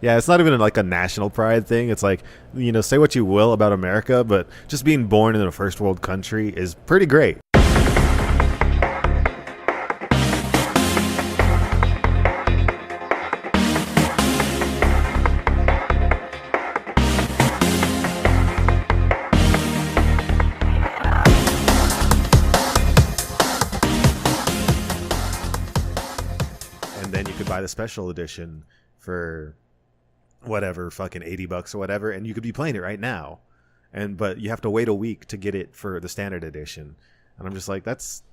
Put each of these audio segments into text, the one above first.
Yeah, it's not even like a national pride thing. It's like, say what you will about America, but just being born in a first world country is pretty great. And then you could buy the special edition for whatever, fucking $80 or whatever, and you could be playing it right now, but you have to wait a week to get it for the standard edition. And I'm just like, that's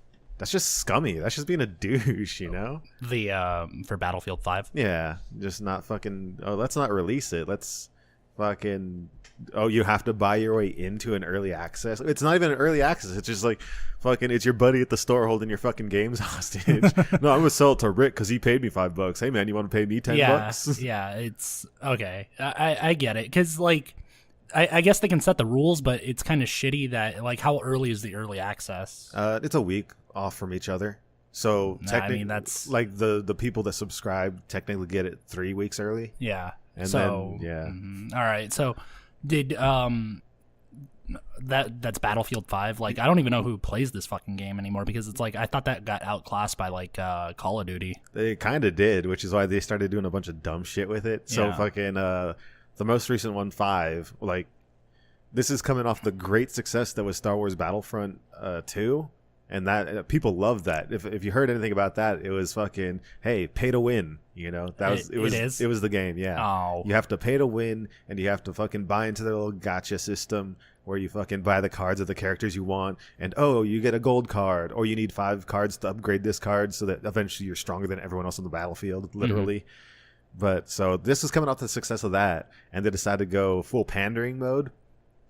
just scummy. That's just being a douche, The for Battlefield 5. Yeah, just not fucking. Oh, let's not release it. Let's fucking. Oh, you have to buy your way into an early access. It's not even an early access. It's just like fucking. It's your buddy at the store holding your fucking games hostage. No, I'm gonna sell it to Rick because he paid me $5. Hey man, you want to pay me $10? Yeah, it's okay. I get it because like I guess they can set the rules, but it's kind of shitty that like how early is the early access? It's a week off from each other. So technically, that's like the people that subscribe technically get it 3 weeks early. Yeah. And so then, yeah. All right. So did that's Battlefield 5. Like I don't even know who plays this fucking game anymore because it's like I thought that got outclassed by like Call of Duty. They kind of did, which is why they started doing a bunch of dumb shit with it. So fucking the most recent one, 5, like this is coming off the great success that was Star Wars Battlefront 2. And that people loved that. If you heard anything about that, it was fucking, hey, pay to win. It was the game. Yeah. Oh. You have to pay to win, and you have to fucking buy into their little gotcha system where you fucking buy the cards of the characters you want, and you get a gold card, or you need 5 cards to upgrade this card so that eventually you're stronger than everyone else on the battlefield, literally. Mm-hmm. But so this is coming off the success of that, and they decided to go full pandering mode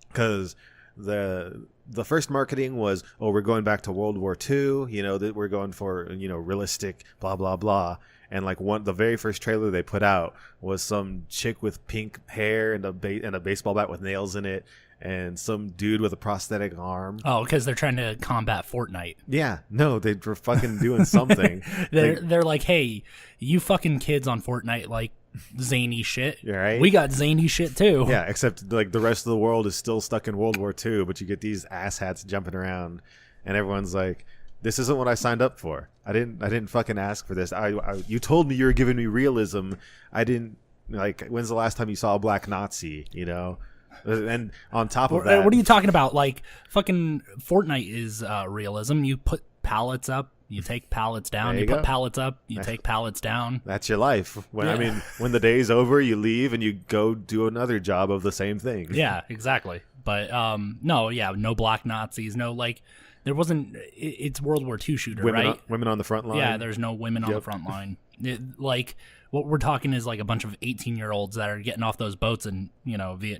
because the first marketing was, we're going back to World War II, that we're going for, realistic, blah, blah, blah. And like the very first trailer they put out was some chick with pink hair and a baseball bat with nails in it, and some dude with a prosthetic arm. Oh, because they're trying to combat Fortnite. Yeah, no, they were fucking doing something. they're like, hey, you fucking kids on Fortnite like zany shit. Right? We got zany shit too. Yeah, except like the rest of the world is still stuck in World War II, but you get these asshats jumping around, and everyone's like, this isn't what I signed up for. I didn't fucking ask for this. You told me you were giving me realism. I didn't, like, when's the last time you saw a black Nazi, And on top of that, what are you talking about? Like, fucking Fortnite is realism. You put pallets up, you take pallets down. You put pallets up, you take pallets down. That's your life. When the day's over, you leave and you go do another job of the same thing. Yeah, exactly. But no black Nazis, no like. There wasn't. It's World War II shooter, right? Women on the front line. Yeah, there's no women on the front line. Like what we're talking is like a bunch of 18-year-olds that are getting off those boats and the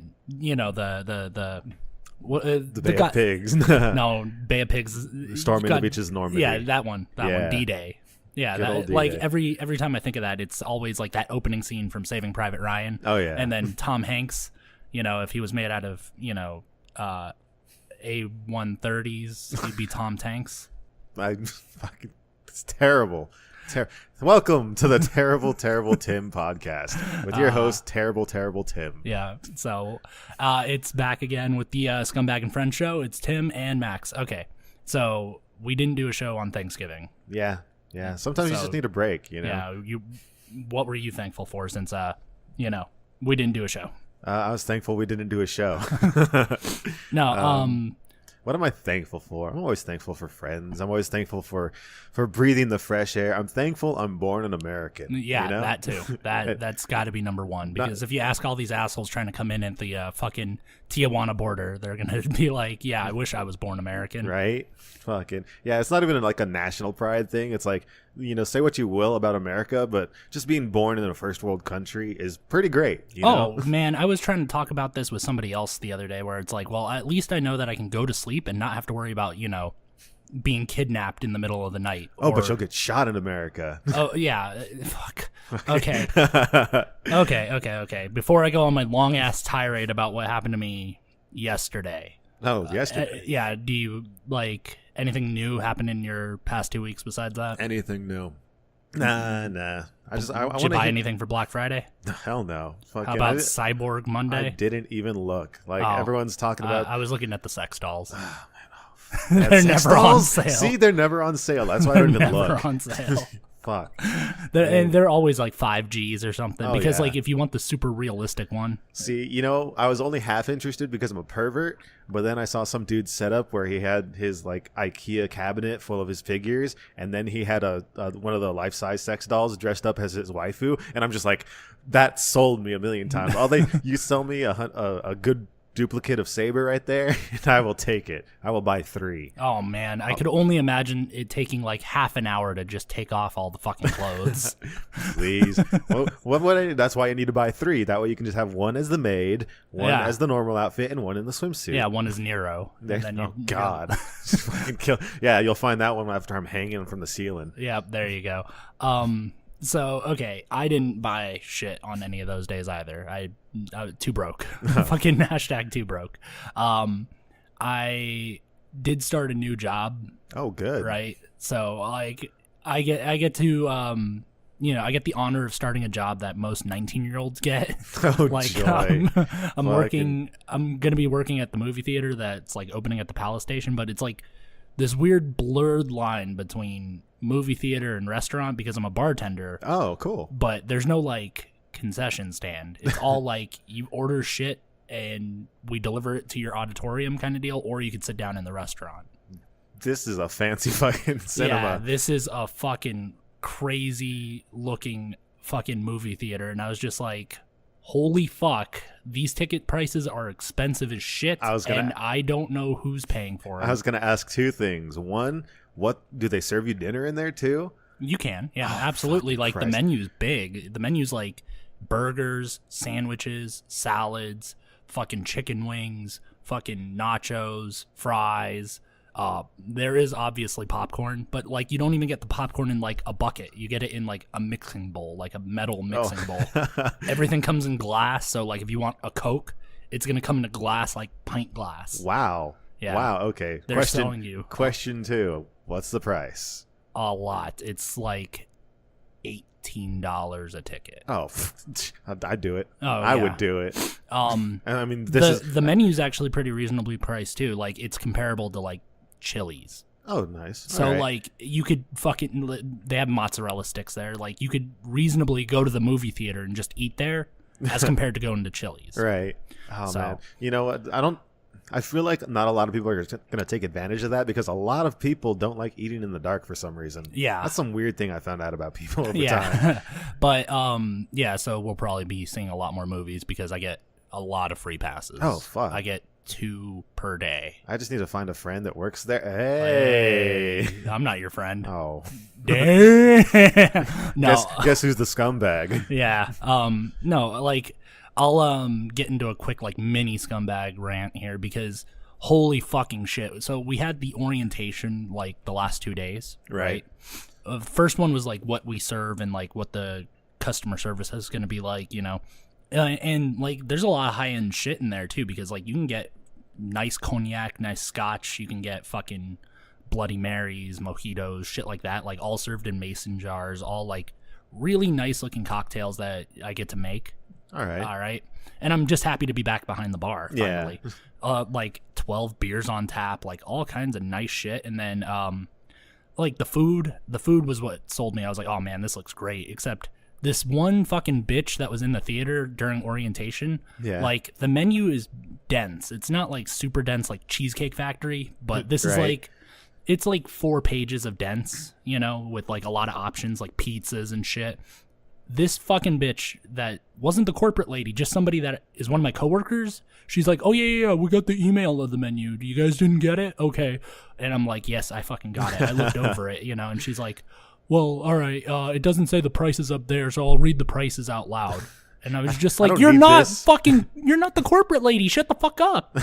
Bay of Pigs. No, Bay of Pigs. Storming the beaches, Normandy. Yeah, that one, D-Day. Yeah, like every time I think of that, it's always like that opening scene from Saving Private Ryan. Oh yeah, and then Tom Hanks. If he was made out of A130s, he'd be Tom Tanks. It's terrible. Welcome to the Terrible Tim podcast with your host, Terrible Tim. Yeah, so it's back again with the Scumbag and Friends show. It's Tim and Max. Okay, so we didn't do a show on Thanksgiving. Yeah. Sometimes you just need a break, Yeah, what were you thankful for since, we didn't do a show? I was thankful we didn't do a show. No, what am I thankful for? I'm always thankful for friends. I'm always thankful for breathing the fresh air. I'm thankful I'm born an American. Yeah, that too. That's got to be number one. Because if you ask all these assholes trying to come in at the fucking Tijuana border, they're going to be like, yeah, I wish I was born American. Right? Fucking. Yeah, it's not even like a national pride thing. It's like, say what you will about America, but just being born in a first world country is pretty great. Man, I was trying to talk about this with somebody else the other day where it's like, well, at least I know that I can go to sleep and not have to worry about, being kidnapped in the middle of the night. But you'll get shot in America. Oh, yeah. Fuck. Okay. Okay. Before I go on my long-ass tirade about what happened to me yesterday. Oh, yesterday? Yeah. Do you, anything new happen in your past 2 weeks besides that? Anything new? Nah. I Did you want to buy anything for Black Friday? Hell no. How Fucking, about Cyborg I Monday? didn't even look. Like Oh. everyone's talking about. I was looking at the sex dolls. They're They're never on sale. See, they're never on sale. That's why I They're don't even never look. on sale. Fuck. And they're always like 5Gs or something. Oh, because yeah. like if you want the super realistic one, See, I was only half interested because I'm a pervert, but then I saw some dude set up where he had his like IKEA cabinet full of his figures, and then he had a one of the life-size sex dolls dressed up as his waifu, and I'm just like, that sold me a million times. You sell me a good duplicate of Saber right there, and I will take it. I will buy 3. oh man, I could only imagine it taking like half an hour to just take off all the fucking clothes. Please. That's why you need to buy 3. That way you can just have one as the maid, one Yeah. as the normal outfit, and one in the swimsuit. Yeah, one is Nero. And then Oh God! Just fucking kill. Yeah, you'll find that one after I'm hanging from the ceiling. Yeah, there you go. So okay, I didn't buy shit on any of those days either. I too broke. Fucking hashtag too broke. I did start a new job, Oh, good. right? So like I get to I get the honor of starting a job that most 19-year-olds get. Oh, Like joy. I'm gonna be working at the movie theater that's like opening at the Palace Station, but it's like this weird blurred line between movie theater and restaurant because I'm a bartender, Oh, cool. but there's no like concession stand. It's all like you order shit and we deliver it to your auditorium kind of deal, or you could sit down in the restaurant. This is a fancy fucking Yeah, cinema. this is a fucking crazy looking fucking movie theater, and I was just like, holy fuck, these ticket prices are expensive as shit, and I don't know who's paying for it. I was gonna ask 2 things. One, what do they serve you dinner in there too? You can, yeah, absolutely. Like Christ. the menu's big. The menu's like burgers, sandwiches, salads, fucking chicken wings, fucking nachos, fries. There is obviously popcorn, but like you don't even get the popcorn in like a bucket. You get it in like a mixing bowl, like a metal mixing bowl. Everything comes in glass, so like if you want a Coke, it's gonna come in a glass, like pint glass. Wow. Yeah. Wow. Okay. They're selling you Question 2. What's the price? a lot. It's like $18 a ticket. Oh, I'd do it. Oh, I yeah. would do it. Um, And I mean, the menu's actually pretty reasonably priced too. Like it's comparable to like Chili's. Oh, nice. So All right. like you could they have mozzarella sticks there. Like you could reasonably go to the movie theater and just eat there, as compared to going to Chili's. Right. Oh So- man. You know what? I feel like not a lot of people are going to take advantage of that because a lot of people don't like eating in the dark for some reason. Yeah. That's some weird thing I found out about people over time. Yeah. But yeah, so we'll probably be seeing a lot more movies because I get a lot of free passes. Oh, fuck. I get 2 per day. I just need to find a friend that works there. Hey. I'm not your friend. Oh. Damn. No. Guess who's the scumbag? Yeah. No, like I'll get into a quick like mini scumbag rant here because holy fucking shit. So we had the orientation like the last 2 days, Right. First one was like what we serve and like what the customer service is going to be like, you know. And like there's a lot of high-end shit in there too because like you can get nice cognac, nice scotch, you can get fucking Bloody Marys, mojitos, shit like that, like all served in mason jars, all like really nice looking cocktails that I get to make. All right. And I'm just happy to be back behind the bar Yeah. finally. Like 12 beers on tap, like all kinds of nice shit. And then like the food was what sold me. I was like, oh man, this looks great. Except this one fucking bitch that was in the theater during orientation, Yeah. like the menu is dense. It's not like super dense like Cheesecake Factory, but this is Right. like it's like 4 pages of dense, you know, with like a lot of options like pizzas and shit. This fucking bitch that wasn't the corporate lady, just somebody that is one of my coworkers. She's like, oh yeah, we got the email of the menu. You guys didn't get it? Okay. And I'm like, yes, I fucking got it. I looked over it, you know, and she's like, well, all right, it doesn't say the prices up there, so I'll read the prices out loud. And I was just like, don't you're need not this." you're not the corporate lady. Shut the fuck up.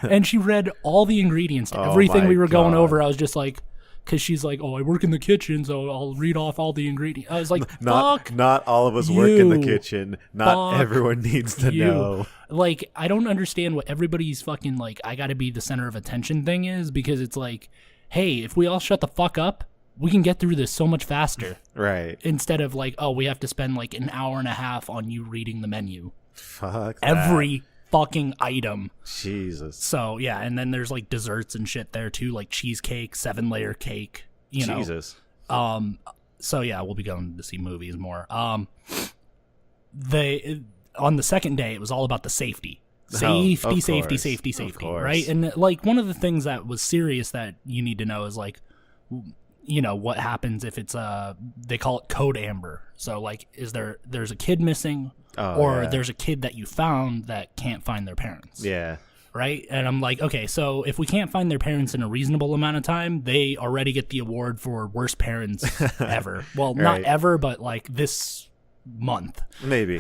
And she read all the ingredients to Oh everything my we were going God. over. I was just like, because she's like, oh, I work in the kitchen, so I'll read off all the ingredients. I was like, fuck Not all of us work in the you. kitchen. Not Fuck everyone needs to you. know. Like, I don't understand what everybody's fucking, like, I gotta be the center of attention thing is, because it's like, hey, if we all shut the fuck up, we can get through this so much faster. Right. Instead of like, oh, we have to spend like an hour and a half on you reading the menu. Fuck Every fucking item. Jesus. So yeah, and then there's like desserts and shit there too, like cheesecake, 7-layer cake. Jesus. So yeah, we'll be going to see movies more. They on the second day, it was all about the safety. Safety, right? And like one of the things that was serious that you need to know is like, you know, what happens if it's they call it code amber. So like, there's a kid missing, there's a kid that you found that can't find their parents. Yeah. Right? And I'm like, okay, so if we can't find their parents in a reasonable amount of time, they already get the award for worst parents ever. Well, not ever, but like this month. Maybe.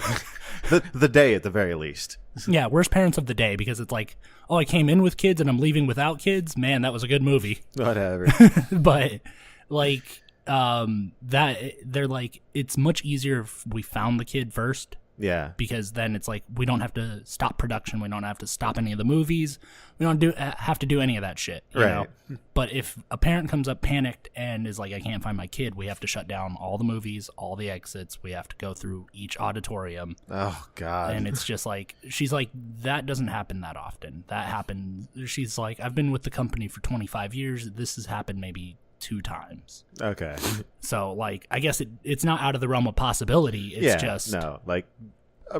the day at the very least. Yeah, worst parents of the day, because it's like, oh, I came in with kids and I'm leaving without kids. Man, that was a good movie. Whatever. But like that they're like, it's much easier if we found the kid first. Yeah. Because then it's like, we don't have to stop production. We don't have to stop any of the movies. We don't have to do any of that shit. You know? But if a parent comes up panicked and is like, I can't find my kid, we have to shut down all the movies, all the exits. We have to go through each auditorium. Oh, God. And it's just like, she's like, that doesn't happen that often. That happened. She's like, I've been with the company for 25 years. This has happened maybe 2 times. Okay. So like, I guess it's not out of the realm of possibility. It's just no, like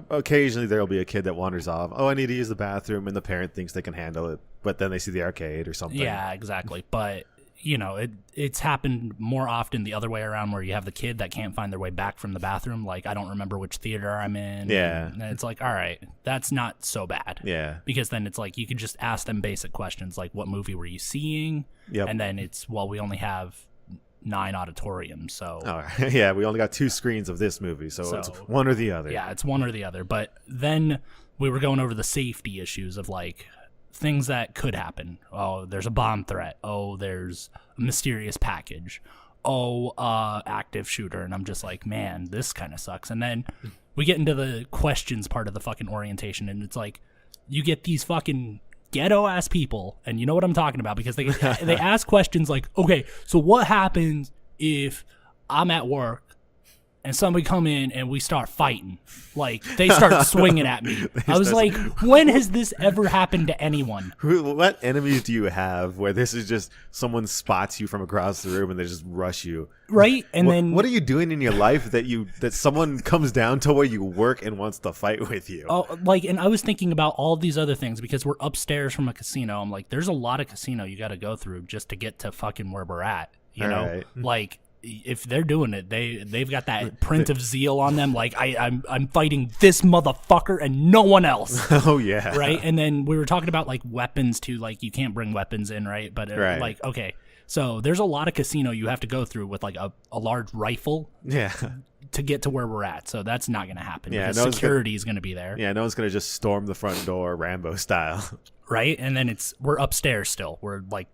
occasionally there'll be a kid that wanders off. Oh, I need to use the bathroom, and the parent thinks they can handle it, but then they see the arcade or something. Yeah, exactly. But you know, it's happened more often the other way around, where you have the kid that can't find their way back from the bathroom. Like, I don't remember which theater I'm in. Yeah. And it's like, all right, that's not so bad. Yeah. Because then it's like, you can just ask them basic questions like, what movie were you seeing? Yep. And then it's, well, we only have 9 auditoriums, so yeah, we only got 2 screens of this movie, so it's one or the other. Yeah, it's one or the other. But then we were going over the safety issues of like things that could happen. Oh, there's a bomb threat. Oh, there's a mysterious package. Oh, active shooter. And I'm just like, man, this kind of sucks. And then we get into the questions part of the fucking orientation, and it's like, you get these fucking ghetto ass people, and you know what I'm talking about, because they ask questions like, okay, so what happens if I'm at work and somebody come in and we start fighting? Like, they start swinging at me. I was like, when has this ever happened to anyone? What enemies do you have where this is just someone spots you from across the room and they just rush you? Right? And then what are you doing in your life that someone comes down to where you work and wants to fight with you? Oh, like, and I was thinking about all these other things because we're upstairs from a casino. I'm like, there's a lot of casino you got to go through just to get to fucking where we're at. You know, right. Like, if they're doing it, they've got that print of zeal on them. Like, I'm fighting this motherfucker and no one else. Oh yeah, right. And then we were talking about like weapons too. Like, you can't bring weapons in, right? But right. Like, okay, so there's a lot of casino you have to go through with like a large rifle. Yeah. To get to where we're at, so that's not going to happen. Yeah, because security is going to be there. Yeah, no one's going to just storm the front door Rambo style. Right, and then we're upstairs still. We're like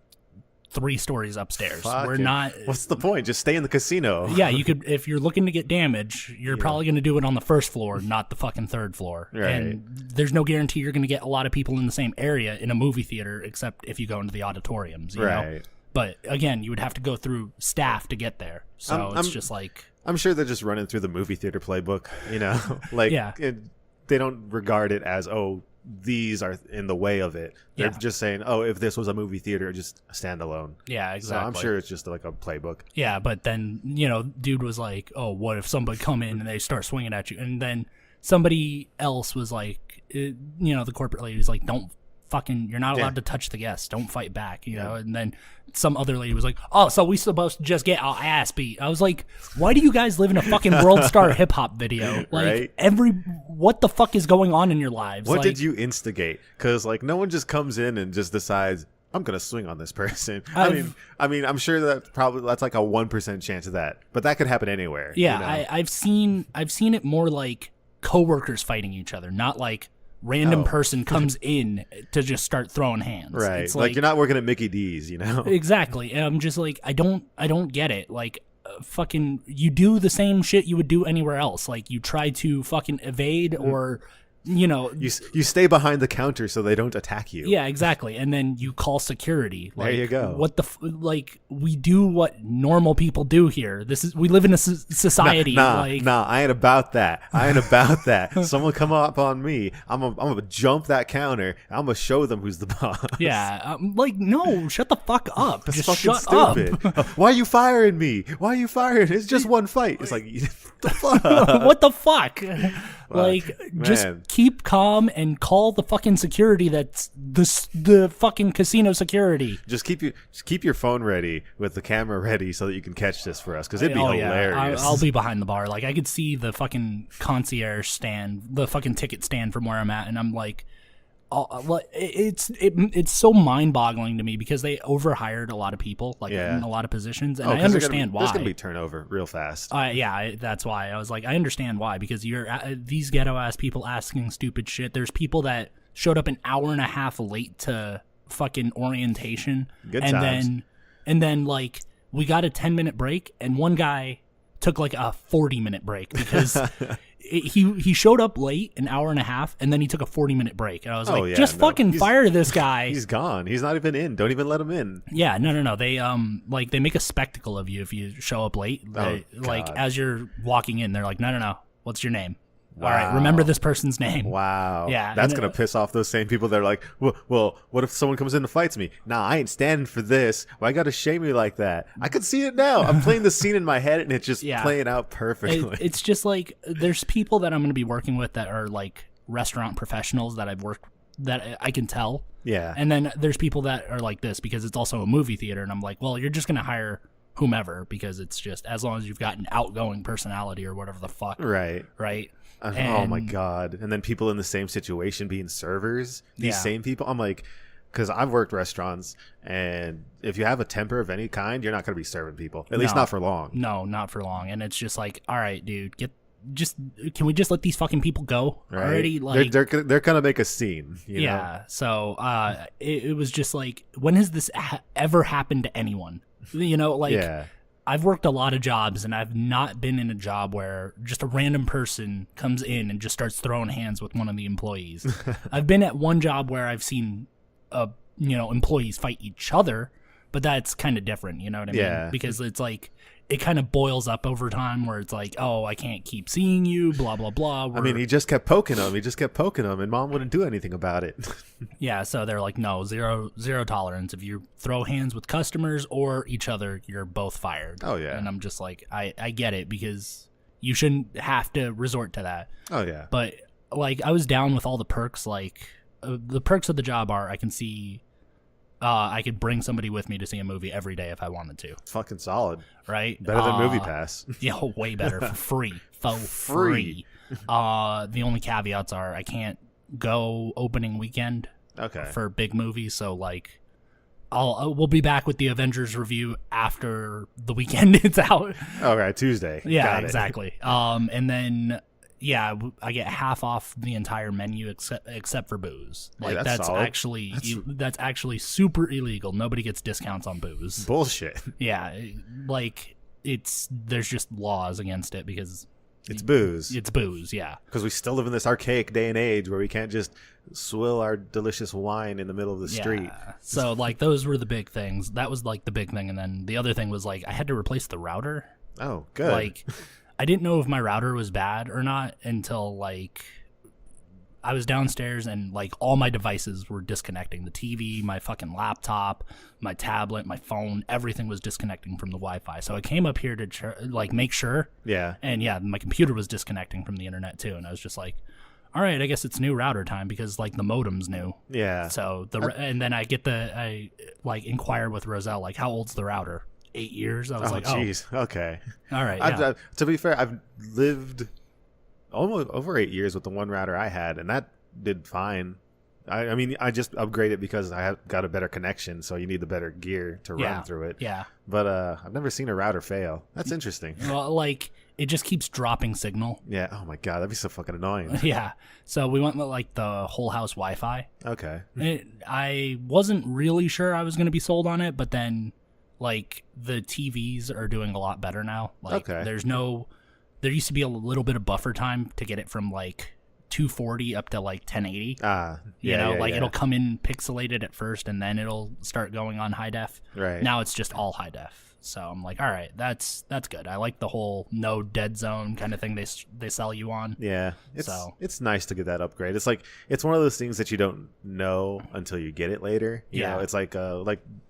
3 stories upstairs. We're not. What's the point? Just stay in the casino. Yeah, you could, if you're looking to get damage, you're probably going to do it on the first floor, not the fucking 3rd floor. Right. And there's no guarantee you're going to get a lot of people in the same area in a movie theater, except if you go into the auditoriums. You know? But again, you would have to go through staff to get there. So it's just like, I'm sure they're just running through the movie theater playbook. You know, like they don't regard it as, oh, these are in the way of it. They're just saying, oh, if this was a movie theater, just a standalone. Yeah, exactly. So I'm sure it's just like a playbook. Yeah, but then, you know, dude was like, oh, what if somebody come in and they start swinging at you? And then somebody else was like, you know, the corporate lady was like, don't fucking, you're not allowed to touch the guests. Don't fight back, you know? And then some other lady was like, oh, so we supposed to just get our ass beat. I was like, why do you guys live in a fucking World Star hip hop video? Like, what the fuck is going on in your lives? What did you instigate? Because like, no one just comes in and just decides, I'm gonna swing on this person. I mean, I'm sure that's like a 1% chance of that, but that could happen anywhere. Yeah, you know? I've seen it more like coworkers fighting each other, not like random person comes in to just start throwing hands. Right. It's like you're not working at Mickey D's, you know? Exactly. And I'm just like, I don't get it. Like, fucking, you do the same shit you would do anywhere else. Like, you try to fucking evade or You stay behind the counter so they don't attack you. Yeah, exactly. And then you call security. There you go. What we do what normal people do here. We live in a society. Nah, I ain't about that. Someone come up on me, I'm gonna jump that counter. I'm gonna show them who's the boss. Yeah, no, shut the fuck up. That's Just fucking shut stupid. up. Why are you firing me? Why are you firing? It's just one fight. It's like, the fuck? What the fuck? Just man. keep calm and call the fucking security. That's the fucking casino security. Just keep your phone ready with the camera ready so that you can catch this for us, because it'd be hilarious. I'll be behind the bar. Like, I could see the fucking concierge stand, the fucking ticket stand from where I'm at, and I'm like, it's so mind-boggling to me because they overhired a lot of people, in a lot of positions, and I understand why. There's gonna be turnover real fast. That's why I was like, I understand why, because you're these ghetto ass people asking stupid shit. There's people that showed up an hour and a half late to fucking orientation, Good times. and then like we got a 10-minute break, and one guy took like a 40-minute break because. He showed up late, an hour and a half, and then he took a 40-minute break. And I was fucking fire this guy. He's gone. He's not even in. Don't even let him in. Yeah, no. They they make a spectacle of you if you show up late. As you're walking in, they're like, no. What's your name? Wow. All right, remember this person's name. Wow. Yeah. That's going to piss off those same people that are like, well, what if someone comes in and fights me? Nah, I ain't standing for this. Why you got to shame me like that? I could see it now. I'm playing the scene in my head, and it's just playing out perfectly. It's just like, there's people that I'm going to be working with that are like restaurant professionals that I've worked, that I can tell. Yeah. And then there's people that are like this because it's also a movie theater, and I'm like, well, you're just going to hire whomever because it's just, as long as you've got an outgoing personality or whatever the fuck. Right. Oh my god. And then people in the same situation being servers, these same people, I'm like, because I've worked restaurants, and if you have a temper of any kind, you're not going to be serving people, at least not for long. No, not for long. And it's just like, all right, dude, can we just let these fucking people go already? Like, they're gonna make a scene, you know? So it was just like, when has this ever happened to anyone? I've worked a lot of jobs, and I've not been in a job where just a random person comes in and just starts throwing hands with one of the employees. I've been at one job where I've seen, employees fight each other, but that's kind of different, you know what I mean? Because it's like, it kind of boils up over time where it's like, oh, I can't keep seeing you, blah, blah, blah. I mean, he just kept poking him. And mom wouldn't do anything about it. Yeah, so they're like, no, zero tolerance. If you throw hands with customers or each other, you're both fired. Oh, yeah. And I'm just like, I get it, because you shouldn't have to resort to that. Oh, yeah. But, like, I was down with all the perks. Like, the perks of the job are I can see... I could bring somebody with me to see a movie every day if I wanted to. Fucking solid. Right? Better than Movie Pass. Yeah, way better. For free. Free. The only caveats are I can't go opening weekend for big movies. So, like, we'll be back with the Avengers review after the weekend is out. All right, Tuesday. Yeah, Got it. exactly. And then... Yeah, I get half off the entire menu except for booze. Like, hey, that's that's actually super illegal. Nobody gets discounts on booze. Bullshit. Yeah, like, there's just laws against it because it's booze. It's booze, yeah. Because we still live in this archaic day and age where we can't just swill our delicious wine in the middle of the street. So, like, those were the big things. That was like the big thing, and then the other thing was, like, I had to replace the router. Oh, good. Like, I didn't know if my router was bad or not until, like, I was downstairs and, like, all my devices were disconnecting. The TV, my fucking laptop, my tablet, my phone, everything was disconnecting from the Wi-Fi. So I came up here to, make sure. Yeah. And, yeah, my computer was disconnecting from the internet, too. And I was just like, all right, I guess it's new router time because, like, the modem's new. Yeah. So, and then I inquire with Roselle, like, how old's the router? 8 years. I was like, oh, jeez. Okay. All right. Yeah. To be fair, I've lived almost over 8 years with the one router I had, and that did fine. I mean, I just upgraded because I got a better connection, so you need the better gear to run through it. Yeah. But I've never seen a router fail. That's interesting. Well, like, it just keeps dropping signal. Yeah. Oh my god, that'd be so fucking annoying. Yeah. So we went with, like, the whole house Wi-Fi. Okay. I wasn't really sure I was going to be sold on it, but then, like, the TVs are doing a lot better now. Like, there used to be a little bit of buffer time to get it from, like, 240 up to like 1080. Yeah, It'll come in pixelated at first and then it'll start going on high def. Right. Now it's just all high def. So I'm like, all right, that's good. I like the whole no dead zone kind of thing they sell you on. Yeah, it's nice to get that upgrade. It's like it's one of those things that you don't know until you get it later. You know, it's like how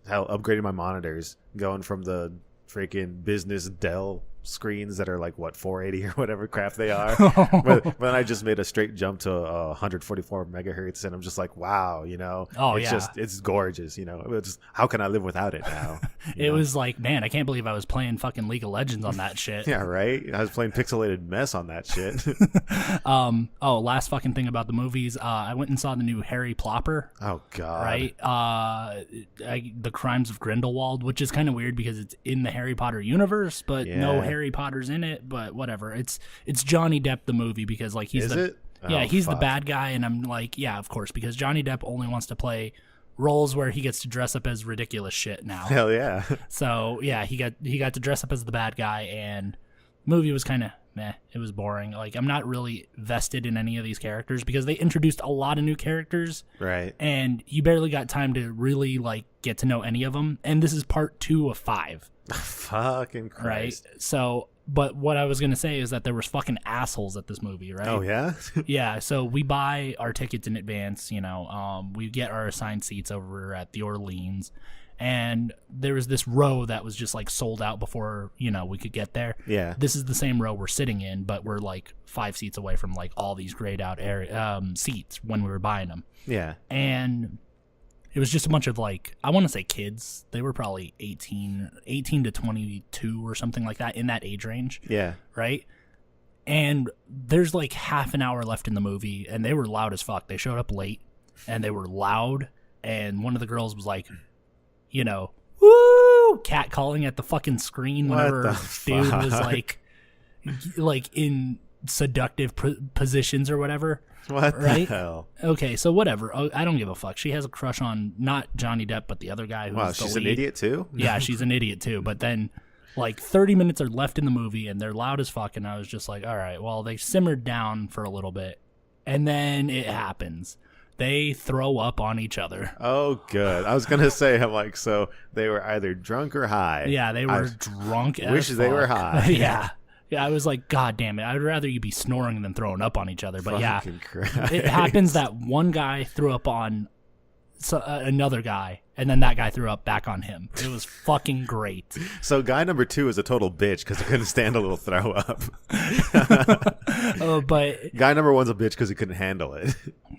upgrading my monitors, going from the freaking business Dell screens that are like what 480 or whatever crap they are, but then I just made a straight jump to 144 megahertz, and I'm just like, wow, it's gorgeous. It's how can I live without it now? It was like, man, I can't believe I was playing fucking League of Legends on that shit. Yeah, right. I was playing pixelated mess on that shit. Last fucking thing about the movies, I went and saw the new Harry Plopper. Oh god. Right. The Crimes of Grindelwald, which is kind of weird because it's in the Harry Potter universe, but no Harry Potter's in it. But whatever. It's Johnny Depp the movie because like he's the bad guy, and I'm like, yeah, of course, because Johnny Depp only wants to play roles where he gets to dress up as ridiculous shit now. Hell yeah. So yeah, he got to dress up as the bad guy, and movie was kind of meh. It was boring. Like, I'm not really vested in any of these characters because they introduced a lot of new characters, right? And you barely got time to really like get to know any of them. And this is part 2 of 5. Fucking Christ. Right. So, but what I was gonna say is that there was fucking assholes at this movie, right? Oh yeah. Yeah. So we buy our tickets in advance. We get our assigned seats over at the Orleans. And there was this row that was just like sold out before, we could get there. Yeah. This is the same row we're sitting in, but we're like 5 seats away from like all these grayed out seats when we were buying them. Yeah. And it was just a bunch of like, I want to say kids. They were probably 18 to 22 or something like that, in that age range. Yeah. Right? And there's like half an hour left in the movie, and they were loud as fuck. They showed up late, and they were loud, and one of the girls was like, woo, cat calling at the fucking screen whenever dude was like in seductive positions or whatever. What right? the hell? Okay, so whatever. I don't give a fuck. She has a crush on not Johnny Depp, but the other guy who's the she's lead. An idiot too? Yeah, she's an idiot too. But then like 30 minutes are left in the movie, and they're loud as fuck, and I was just like, all right, well, they simmered down for a little bit, and then it happens. They throw up on each other. Oh, good. I was going to say, I'm like, so they were either drunk or high. Yeah, they were drunk as wish fuck. They were high. Yeah. Yeah, I was like, God damn it. I'd rather you be snoring than throwing up on each other. But fucking Christ. It happens that one guy threw up on another guy, and then that guy threw up back on him. It was fucking great. So guy number 2 is a total bitch because he couldn't stand a little throw up. But guy number 1's a bitch because he couldn't handle it.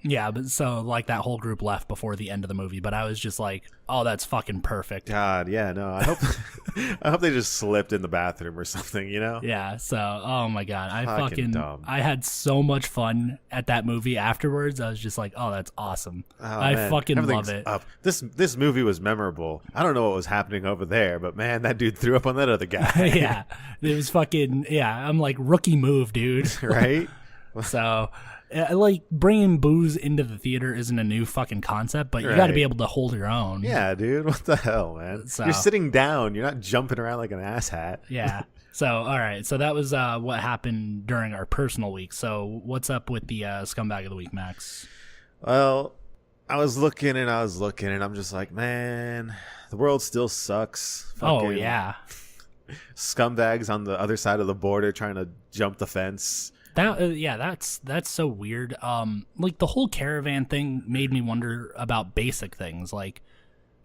Yeah, but so like that whole group left before the end of the movie, but I was just like, oh, that's fucking perfect. God, yeah, no, I hope they just slipped in the bathroom or something, Yeah, so oh my god, I had so much fun at that movie afterwards. I was just like, oh, that's awesome. Oh, I man. fucking love it. Up. This movie was memorable. I don't know what was happening over there, but man, that dude threw up on that other guy. Yeah, it was fucking I'm like, rookie move, dude. Right? So like bringing booze into the theater isn't a new fucking concept, but you got to be able to hold your own. Yeah, dude. What the hell, man? So, you're sitting down. You're not jumping around like an asshat. Yeah. So, all right. So that was what happened during our personal week. So what's up with the scumbag of the week, Max? Well, I was looking and I'm just like, man, the world still sucks. Oh, yeah. Scumbags on the other side of the border trying to jump the fence. That's so weird. Like the whole caravan thing made me wonder about basic things, like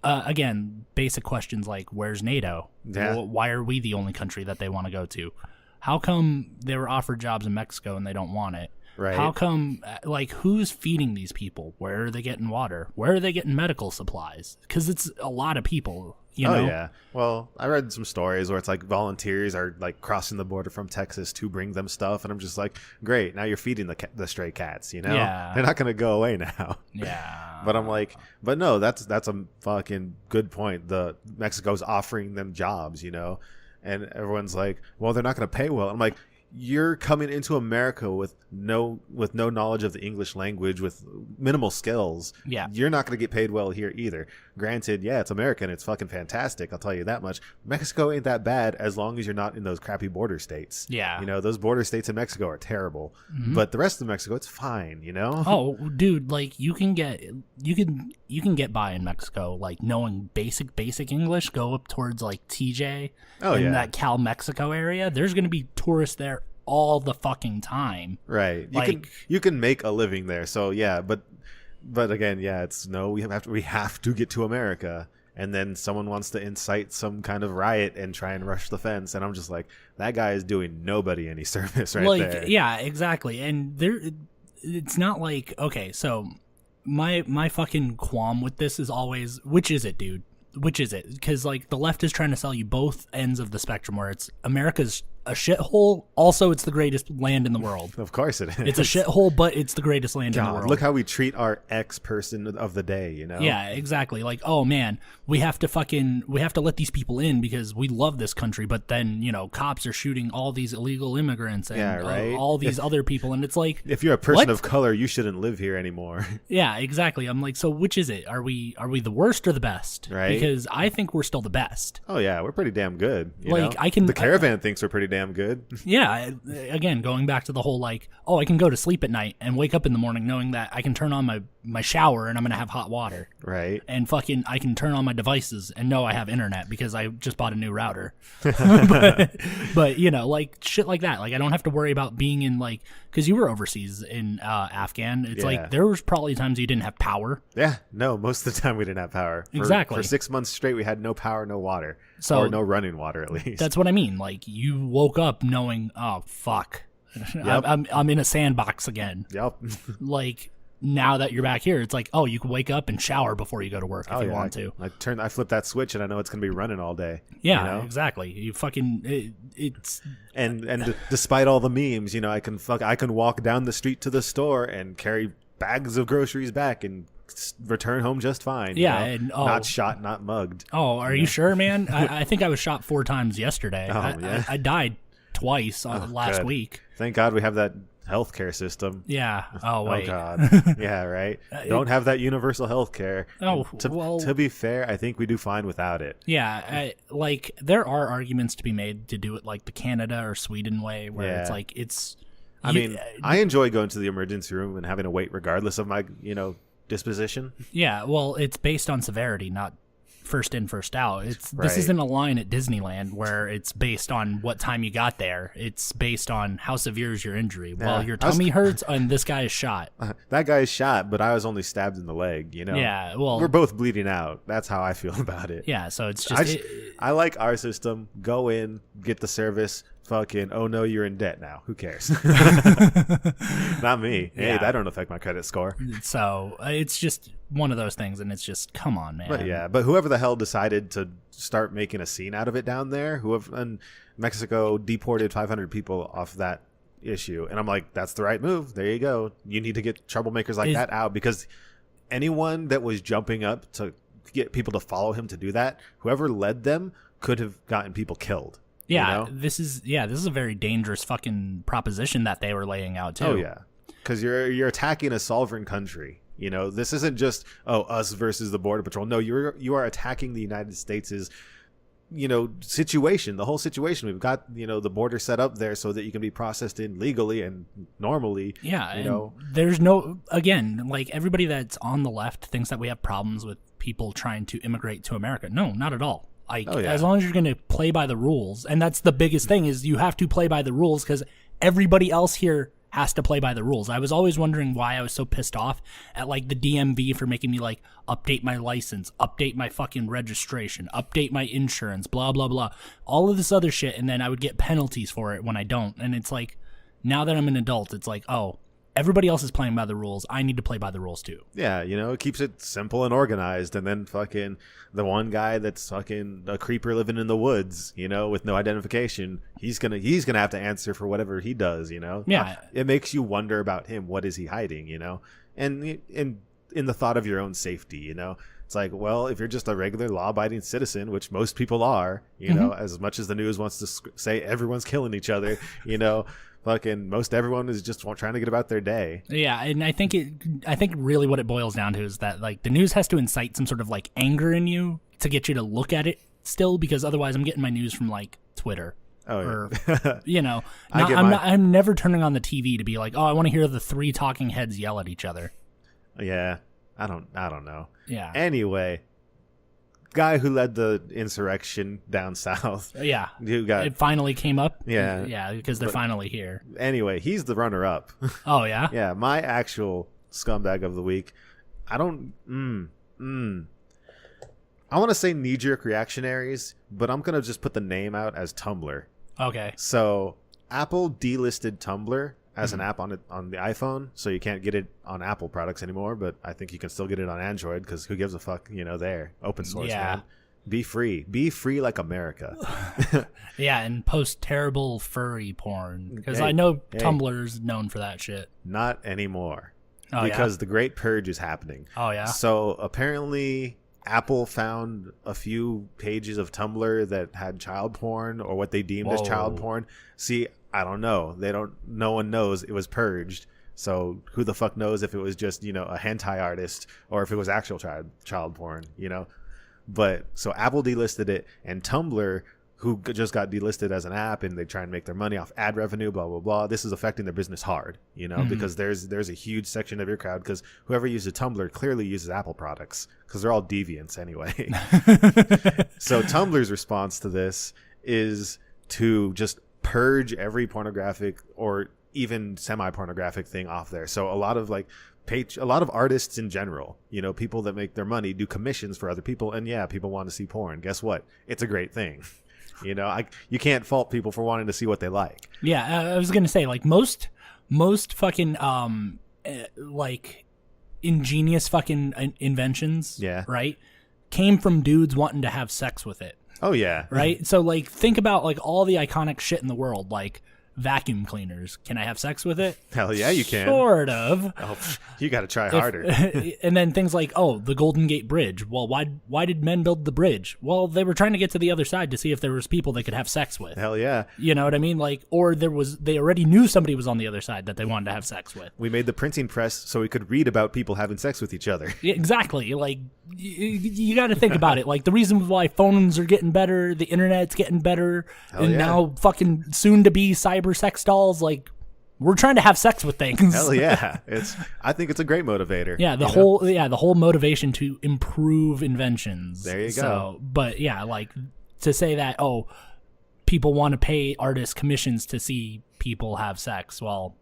again, basic questions like where's NATO? Yeah. Why are we the only country that they want to go to? How come they were offered jobs in Mexico and they don't want it? Right. How come, like, who's feeding these people? Where are they getting water? Where are they getting medical supplies? Because it's a lot of people, you know? Oh, yeah. Well, I read some stories where it's like volunteers are like crossing the border from Texas to bring them stuff. And I'm just like, great. Now you're feeding the stray cats, Yeah. They're not going to go away now. Yeah. But I'm like, but no, that's a fucking good point. Mexico's offering them jobs, and everyone's like, well, they're not going to pay well. I'm like, you're coming into America with no knowledge of the English language, with minimal skills. Yeah. You're not going to get paid well here either. Granted, yeah, it's America and it's fucking fantastic. I'll tell you that much. Mexico ain't that bad as long as you're not in those crappy border states. Yeah. You know, those border states in Mexico are terrible. Mm-hmm. But the rest of Mexico, it's fine, you know? Oh, dude, like you can get by in Mexico, like knowing basic English. Go up towards like TJ in that Cal Mexico area. There's gonna be tourists there all the fucking time. Right. Like, you can make a living there. So yeah, but again, yeah, it's no. We have to get to America, and then someone wants to incite some kind of riot and try and rush the fence, and I'm just like, that guy is doing nobody any service right there. Yeah, exactly. And it's not like, okay, so my fucking qualm with this is always, which is it, dude? Which is it? Because like the left is trying to sell you both ends of the spectrum, where it's America's a shithole. Also, it's the greatest land in the world. Of course it is. It's a shithole, but it's the greatest land in the world. Look how we treat our ex-person of the day, you know? Yeah, exactly. Like, oh man, we have to let these people in because we love this country, but then, you know, cops are shooting all these illegal immigrants and all these other people, and it's like, if you're a person of color, you shouldn't live here anymore. Yeah, exactly. I'm like, so which is it? Are we the worst or the best? Right. Because I think we're still the best. Oh yeah, we're pretty damn good. You Like, know? The caravan thinks we're pretty damn good. Yeah, again, going back to the whole like, oh, I can go to sleep at night and wake up in the morning knowing that I can turn on my shower and I'm gonna have hot water. Right. And fucking I can turn on my devices and know I have internet because I just bought a new router. but you know, like shit like that. Like I don't have to worry about being in like, because you were overseas in Afghan. It's like there was probably times you didn't have power. Yeah, no, most of the time we didn't have power. Exactly. For 6 months straight, we had no power, no water. So, or no running water, at least. That's what I mean. Like you woke up knowing, oh fuck, Yep. I'm in a sandbox again. Yep. Like now that you're back here, it's like, oh, you can wake up and shower before you go to work if you want to. I flip that switch and I know it's going to be running all day. Yeah, you know? exactly. You fucking it's and despite all the memes, you know, I can walk down the street to the store and carry bags of groceries back and return home just fine. Yeah, you know? and not shot, not mugged. Oh, are you sure, man? I think I was shot 4 times yesterday. I died twice last week. Thank God we have that healthcare system. Yeah. Oh wait. Oh God. Yeah. Right. Don't have that universal healthcare. Oh, to be fair, I think we do fine without it. Yeah. Like there are arguments to be made to do it like the Canada or Sweden way, where it's like it's. I mean, I enjoy going to the emergency room and having to wait regardless of my, disposition. Yeah. Well, it's based on severity, not first in, first out. This isn't a line at Disneyland where it's based on what time you got there. It's based on how severe is your injury. Yeah, well, your tummy hurts and this guy is shot. That guy is shot, but I was only stabbed in the leg, Yeah, well, we're both bleeding out. That's how I feel about it. Yeah, so it's just I like our system. Go in, get the service. Fucking, oh no, you're in debt now. Who cares? Not me. Hey, that don't affect my credit score. So it's just one of those things, and it's just, come on, man. But whoever the hell decided to start making a scene out of it down there, and Mexico deported 500 people off that issue, and I'm like, that's the right move. There you go. You need to get troublemakers like that out, because anyone that was jumping up to get people to follow him to do that, whoever led them could have gotten people killed. Yeah, this is a very dangerous fucking proposition that they were laying out too. Oh yeah, because you're attacking a sovereign country. This isn't just us versus the border patrol. No, you are attacking the United States' situation, the whole situation. We've got the border set up there so that you can be processed in legally and normally. Yeah, and there's no, again, like everybody that's on the left thinks that we have problems with people trying to immigrate to America. No, not at all. As long as you're going to play by the rules, and that's the biggest thing, is you have to play by the rules because everybody else here has to play by the rules. I was always wondering why I was so pissed off at like the DMV for making me like update my license, update my fucking registration, update my insurance, blah, blah, blah, all of this other shit. And then I would get penalties for it when I don't. And it's like, now that I'm an adult, it's like, oh, everybody else is playing by the rules. I need to play by the rules too. Yeah, it keeps it simple and organized. And then fucking the one guy that's fucking a creeper living in the woods, with no identification, he's gonna have to answer for whatever he does. Yeah, it makes you wonder about him. What is he hiding? And in the thought of your own safety, It's like, well, if you're just a regular law-abiding citizen, which most people are, you know, as much as the news wants to say everyone's killing each other, you know, fucking most everyone is just trying to get about their day. Yeah, and I think really what it boils down to is that like the news has to incite some sort of like anger in you to get you to look at it still, because otherwise I'm getting my news from like Twitter. Oh, or, yeah. you know, I'm never turning on the TV to be like, oh, I want to hear the 3 talking heads yell at each other. Yeah, I don't know. Yeah. Anyway, guy who led the insurrection down south. Yeah. It finally came up. Yeah. Yeah, because they're finally here. Anyway, he's the runner-up. Oh, yeah? Yeah, my actual scumbag of the week. I don't... I want to say knee-jerk reactionaries, but I'm going to just put the name out as Tumblr. Okay. So Apple delisted Tumblr as an app on the iPhone, so you can't get it on Apple products anymore, but I think you can still get it on Android, because who gives a fuck, you know, there. Open source, man. Be free. Be free like America. Yeah, and post terrible furry porn, because I know Tumblr's known for that shit. Not anymore. Oh, because the Great Purge is happening. Oh, yeah? So apparently Apple found a few pages of Tumblr that had child porn, or what they deemed as child porn. See, I don't know. No one knows it was purged. So who the fuck knows if it was just, you know, a hentai artist, or if it was actual child porn, you know? But so Apple delisted it, and Tumblr, who just got delisted as an app, and they try and make their money off ad revenue, blah, blah, blah. This is affecting their business hard, you know, because there's a huge section of your crowd, because whoever uses Tumblr clearly uses Apple products, because they're all deviants anyway. So Tumblr's response to this is to just purge every pornographic or even semi-pornographic thing off there. So a lot of artists in general, you know, people that make their money, do commissions for other people, and yeah, people want to see porn. Guess what? It's a great thing. You know, you can't fault people for wanting to see what they like. Yeah, I was gonna say, like, most fucking like ingenious fucking inventions, right, came from dudes wanting to have sex with it. Oh yeah. Right? So like think about like all the iconic shit in the world, like vacuum cleaners. Can I have sex with it? Hell yeah, you can. Sort of. Oh, you got to try harder. And then things like, oh, the Golden Gate Bridge. Well, why did men build the bridge? Well, they were trying to get to the other side to see if there was people they could have sex with. Hell yeah. You know what I mean? Like, or they already knew somebody was on the other side that they wanted to have sex with. We made the printing press so we could read about people having sex with each other. Yeah, exactly. Like, you got to think about it. Like, the reason why phones are getting better, the internet's getting better, now fucking soon to be cyber sex dolls. Like, we're trying to have sex with things. Hell yeah. I think it's a great motivator. Yeah, the whole motivation to improve inventions. There you go. But yeah, like to say that, oh, people want to pay artists commissions to see people have sex. Well,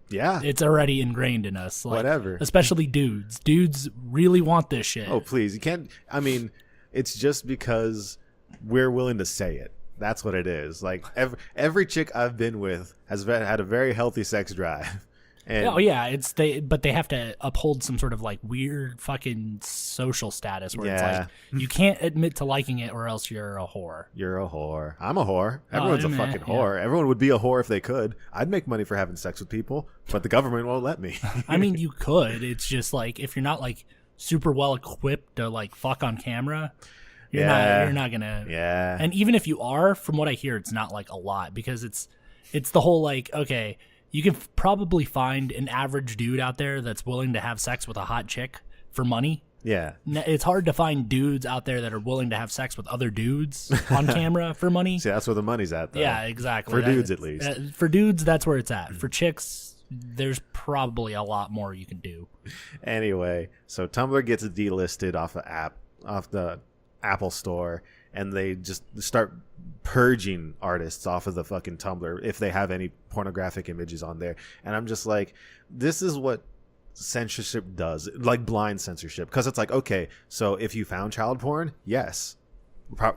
yeah, it's already ingrained in us. Like, whatever. Especially dudes. Dudes really want this shit. Oh, please. You can't. I mean, it's just because we're willing to say it. That's what it is. Like every chick I've been with has had a very healthy sex drive. And oh yeah, but they have to uphold some sort of like weird fucking social status where it's like you can't admit to liking it or else you're a whore. You're a whore. I'm a whore. Everyone's a fucking whore. Everyone would be a whore if they could. I'd make money for having sex with people, but the government won't let me. I mean, you could. It's just like if you're not like super well equipped to like fuck on camera. You're not gonna. Yeah. And even if you are, from what I hear, it's not like a lot because it's the whole like, okay, you can probably find an average dude out there that's willing to have sex with a hot chick for money. Yeah. It's hard to find dudes out there that are willing to have sex with other dudes on camera for money. See, that's where the money's at, though. Yeah, exactly. For dudes, at least. For dudes, that's where it's at. For chicks, there's probably a lot more you can do. Anyway, so Tumblr gets delisted off the Apple Store, and they just start purging artists off of the fucking Tumblr if they have any pornographic images on there. And I'm just like, this is what censorship does, like blind censorship, because it's like, okay, so if you found child porn, yes,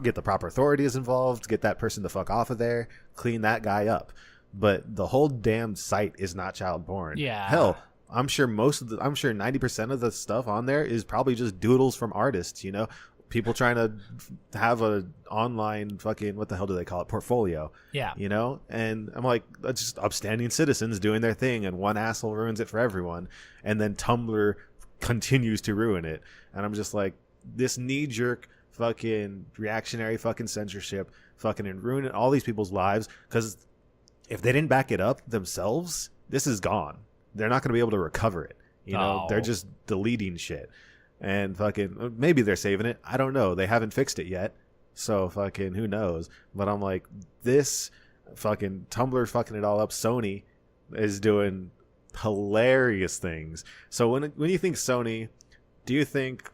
get the proper authorities involved, get that person the fuck off of there, clean that guy up. But the whole damn site is not child porn. Yeah. Hell, I'm sure 90% of the stuff on there is probably just doodles from artists, you know, people trying to have a online fucking, what the hell do they call it, portfolio. Yeah. You know, and I'm like, that's just upstanding citizens doing their thing, and one asshole ruins it for everyone, and then Tumblr continues to ruin it. And I'm just like, this knee-jerk fucking reactionary fucking censorship fucking ruining all these people's lives, because if they didn't back it up themselves, this is gone. They're not going to be able to recover it. You know, they're just deleting shit. And fucking, maybe they're saving it. I don't know. They haven't fixed it yet. So fucking, who knows? But I'm like, this fucking Tumblr fucking it all up. Sony is doing hilarious things. So when you think Sony, do you think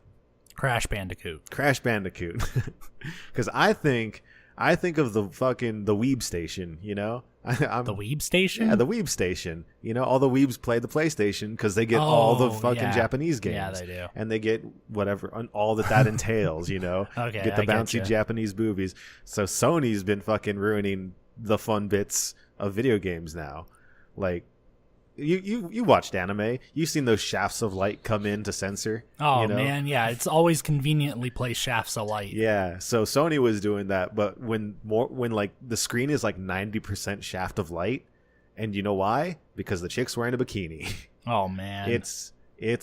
Crash Bandicoot? Because I think of the fucking the Weeb Station, you know. The Weeb Station? Yeah, the Weeb Station. You know, all the Weebs play the PlayStation because they get all the fucking Japanese games. Yeah, they do. And they get whatever, all that entails, you know. Okay, get the bouncy Japanese boobies. So Sony's been fucking ruining the fun bits of video games now. Like, you watched anime. You've seen those shafts of light come in to censor. Oh, you know? man, yeah. It's always conveniently placed shafts of light. Yeah, so Sony was doing that, but when like the screen is like 90% shaft of light, and you know why? Because the chick's wearing a bikini. Oh, man. It's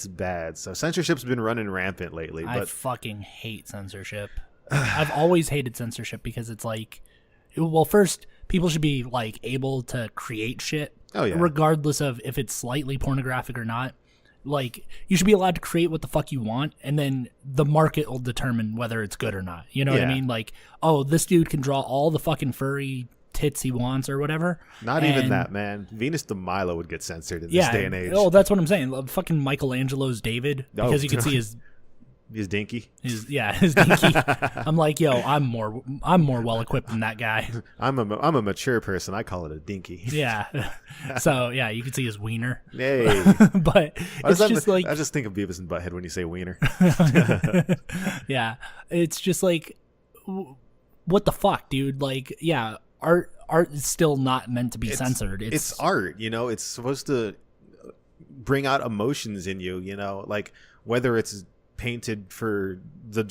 bad. So censorship's been running rampant lately. But I fucking hate censorship. I've always hated censorship because it's like, well, first, people should be like able to create shit. Oh, yeah. Regardless of if it's slightly pornographic or not. Like, you should be allowed to create what the fuck you want, and then the market will determine whether it's good or not. You know what I mean? Like, oh, this dude can draw all the fucking furry tits he wants or whatever. Not even that, man. Venus de Milo would get censored in this day and age. Oh, that's what I'm saying. Fucking Michelangelo's David, because you can see his dinky. His dinky. I'm like, yo, I'm more well equipped than that guy. I'm a mature person. I call it a dinky. Yeah. So yeah, you can see his wiener. Hey. But it's just like, I just think of Beavis and Butthead when you say wiener. Yeah, it's just like, what the fuck, dude? Like, yeah, art is still not meant to be censored. It's art, you know. It's supposed to bring out emotions in you, you know, like whether it's painted for the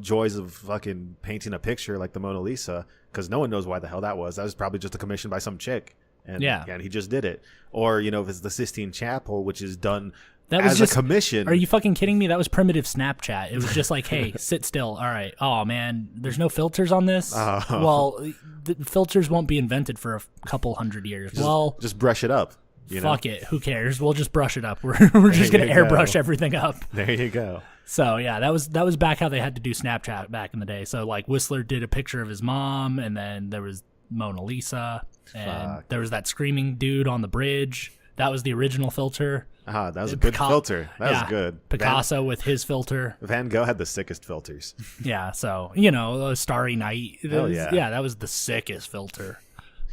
joys of fucking painting a picture like the Mona Lisa, because no one knows why the hell that was probably just a commission by some chick, and he just did it. Or, you know, if it's the Sistine Chapel, which is done as a commission. Are you fucking kidding me? That was primitive Snapchat. It was just like, hey, sit still. All right. Oh man, there's no filters on this. Well, the filters won't be invented for a couple hundred years. Just brush it up. Fuck it. Who cares? We'll just brush it up. We're just gonna airbrush everything up. There you go. So yeah, that was back how they had to do Snapchat back in the day. So like Whistler did a picture of his mom, and then there was Mona Lisa, and there was that screaming dude on the bridge. That was the original filter. That was a good filter. That was good. Picasso with his filter. Van Gogh had the sickest filters. Yeah, so you know, Starry Night. Yeah, that was the sickest filter.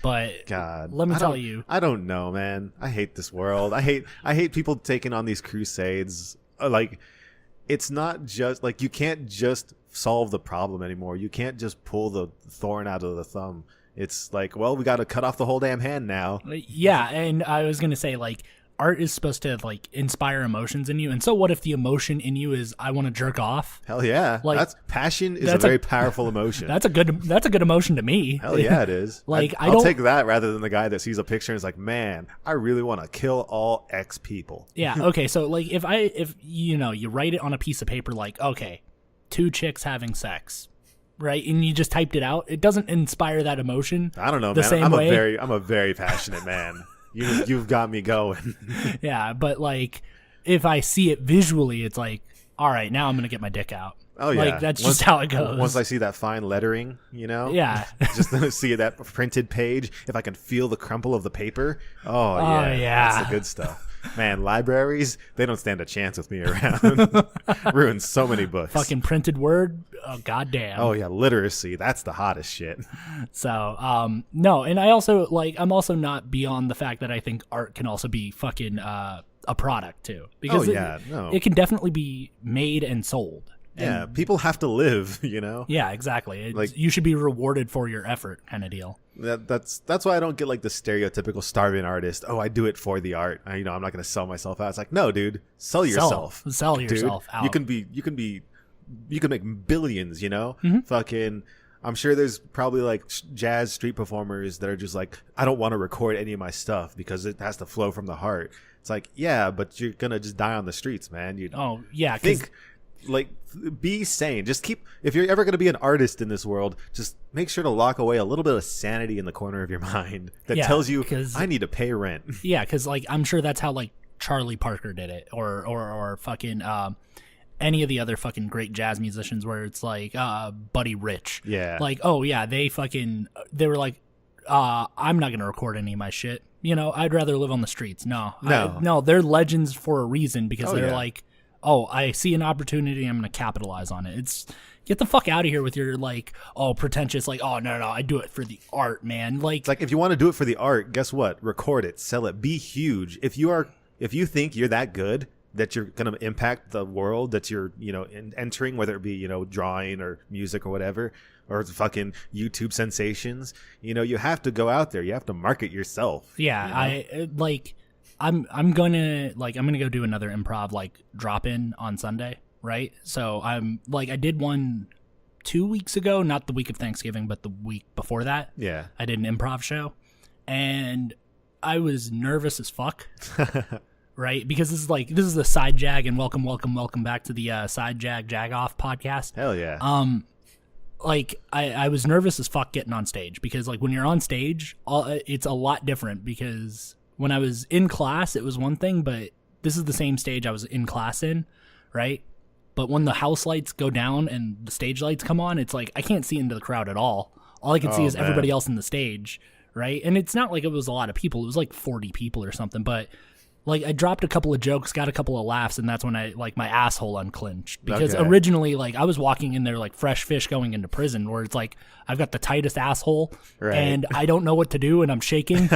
But God, let me tell you, I don't know, man. I hate this world. I hate people taking on these crusades. Like, it's not just like, you can't just solve the problem anymore. You can't just pull the thorn out of the thumb. It's like, well, we got to cut off the whole damn hand now. Yeah, and I was gonna say, like, art is supposed to like inspire emotions in you, and so what if the emotion in you is I want to jerk off? Hell yeah, like, passion is a very powerful emotion. That's a good emotion to me. Hell yeah, it is. Like, I'll take that rather than the guy that sees a picture and is like, man, I really want to kill all X people. Yeah. Okay. So like, if you know, you write it on a piece of paper, like, okay, 2 chicks having sex, right, and you just typed it out, it doesn't inspire that emotion. I don't know, man. I'm a very passionate man. You've got me going. Yeah, but like, if I see it visually, it's like, all right, now I'm gonna get my dick out. Oh yeah, like that's just how it goes. Once I see that fine lettering, you know, yeah, just to see that printed page. If I can feel the crumple of the paper, oh yeah, that's the good stuff. Man, libraries, they don't stand a chance with me around. Ruined so many books. Fucking printed word, oh goddamn. Oh yeah, literacy, that's the hottest shit. So, no, and I also, like, I'm also not beyond the fact that I think art can also be fucking a product too. Because it can definitely be made and sold. Yeah, people have to live, you know? Yeah, exactly. You should be rewarded for your effort, kind of deal. That's why I don't get like the stereotypical starving artist. Oh, I do it for the art. I'm not going to sell myself out. It's like, no, dude, sell yourself. Sell yourself out. You can make billions, you know? Mm-hmm. Fucking, I'm sure there's probably like jazz street performers that are just like, I don't want to record any of my stuff because it has to flow from the heart. It's like, yeah, but you're going to just die on the streets, man. like be sane. Just keep, if you're ever going to be an artist in this world, just make sure to lock away a little bit of sanity in the corner of your mind that tells you, I need to pay rent. Yeah, because like I'm sure that's how like Charlie Parker did it, or fucking any of the other fucking great jazz musicians, where it's like Buddy Rich. Yeah. Like, oh yeah, they were like, I'm not gonna record any of my shit. You know, I'd rather live on the streets. No, they're legends for a reason, because they're like, oh, I see an opportunity, I'm gonna capitalize on it. It's, get the fuck out of here with your like, oh, pretentious, like, oh no, I do it for the art, man. Like, it's like, if you want to do it for the art, guess what? Record it, sell it, be huge. If you think you're that good that you're gonna impact the world that you're, you know, entering, whether it be, you know, drawing or music or whatever, or fucking YouTube sensations, you know, you have to go out there. You have to market yourself. Yeah, you know? I'm gonna go do another improv like drop in on Sunday, right? So I did one 2 weeks ago, not the week of Thanksgiving, but the week before that. Yeah, I did an improv show, and I was nervous as fuck. Right, because this is the Side Jag, and welcome back to the Side Jag Off podcast. Hell yeah. Like I was nervous as fuck getting on stage, because like when you're on stage, it's a lot different, because when I was in class it was one thing, but this is the same stage I was in class in, right? But when the house lights go down and the stage lights come on, it's like I can't see into the crowd at all. All I can see is everybody else in the stage, right? And it's not like it was a lot of people. It was like 40 people or something, but like I dropped a couple of jokes, got a couple of laughs, and that's when I like my asshole unclinched, because originally like I was walking in there like fresh fish going into prison, where it's like I've got the tightest asshole and I don't know what to do and I'm shaking.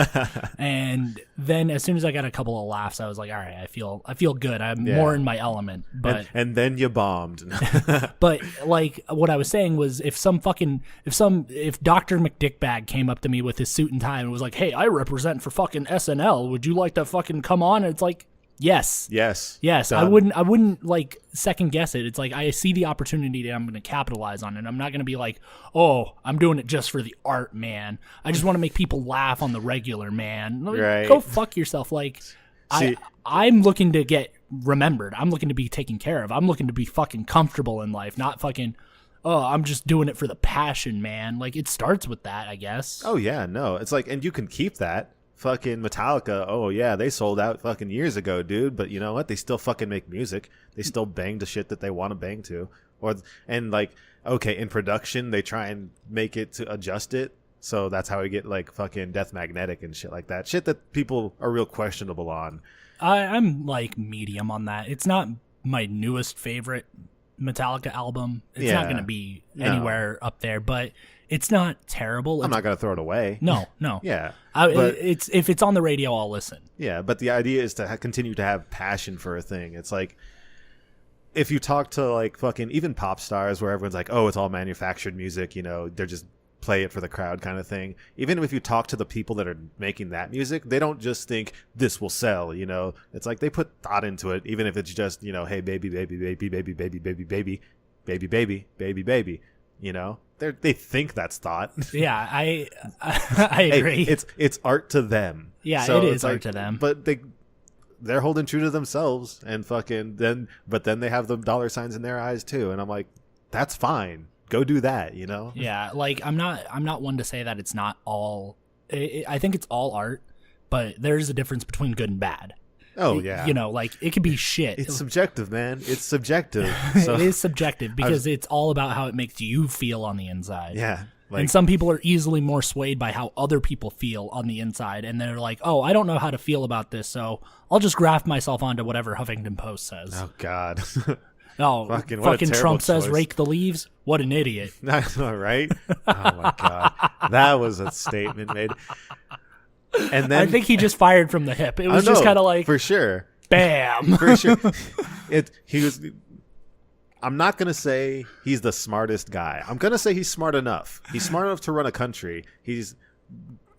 And then as soon as I got a couple of laughs, I was like, all right, I feel good. I'm more in my element. But and then you bombed. But like what I was saying was, if Dr. McDickbag came up to me with his suit and tie and was like, hey, I represent for fucking SNL, would you like to fucking come on? And it's like, yes. Done. I wouldn't like second guess it. It's like, I see the opportunity that I'm going to capitalize on it. I'm not going to be like, oh, I'm doing it just for the art, man. I just want to make people laugh on the regular, man. Like, right. Go fuck yourself. Like, I'm looking to get remembered. I'm looking to be taken care of. I'm looking to be fucking comfortable in life, not fucking, oh, I'm just doing it for the passion, man. Like, it starts with that, I guess. Oh yeah, no, it's like, and you can keep that. Fucking Metallica, oh yeah, they sold out fucking years ago, dude. But you know what? They still fucking make music. They still bang the shit that they want to bang to. And like, okay, in production, they try and make it to adjust it. So that's how we get like fucking Death Magnetic and shit like that. Shit that people are real questionable on. I'm like medium on that. It's not my newest favorite Metallica album. It's not going to be anywhere up there, but it's not terrible. I'm not going to throw it away. No. Yeah. If it's on the radio, I'll listen. Yeah, but the idea is to continue to have passion for a thing. It's like, if you talk to like fucking even pop stars where everyone's like, oh, it's all manufactured music, you know, they're just play it for the crowd kind of thing. Even if you talk to the people that are making that music, they don't just think this will sell, you know. It's like they put thought into it, even if it's just, you know, hey, baby, baby, baby, baby, baby, baby, baby, baby, baby, baby, baby, you know. They think that's thought. Yeah, I agree. Hey, it's art to them. Yeah, so it is art to them. But they're holding true to themselves, and fucking then they have the dollar signs in their eyes too. And I'm like, that's fine. Go do that, you know? Yeah, like I'm not one to say that it's not all. I think it's all art, but there's a difference between good and bad. Oh yeah, you know, like it could be shit. It's subjective, man. It's subjective. So. It is subjective because it's all about how it makes you feel on the inside. Yeah, like, and some people are easily more swayed by how other people feel on the inside, and they're like, "Oh, I don't know how to feel about this, so I'll just graft myself onto whatever Huffington Post says." Oh God. Oh, fucking Trump says rake the leaves. What an idiot! Right? Oh my God, that was a statement made. And then I think he just fired from the hip. It was just kind of like, for sure, bam, for sure. He was. I'm not gonna say he's the smartest guy. I'm gonna say he's smart enough. He's smart enough to run a country. He's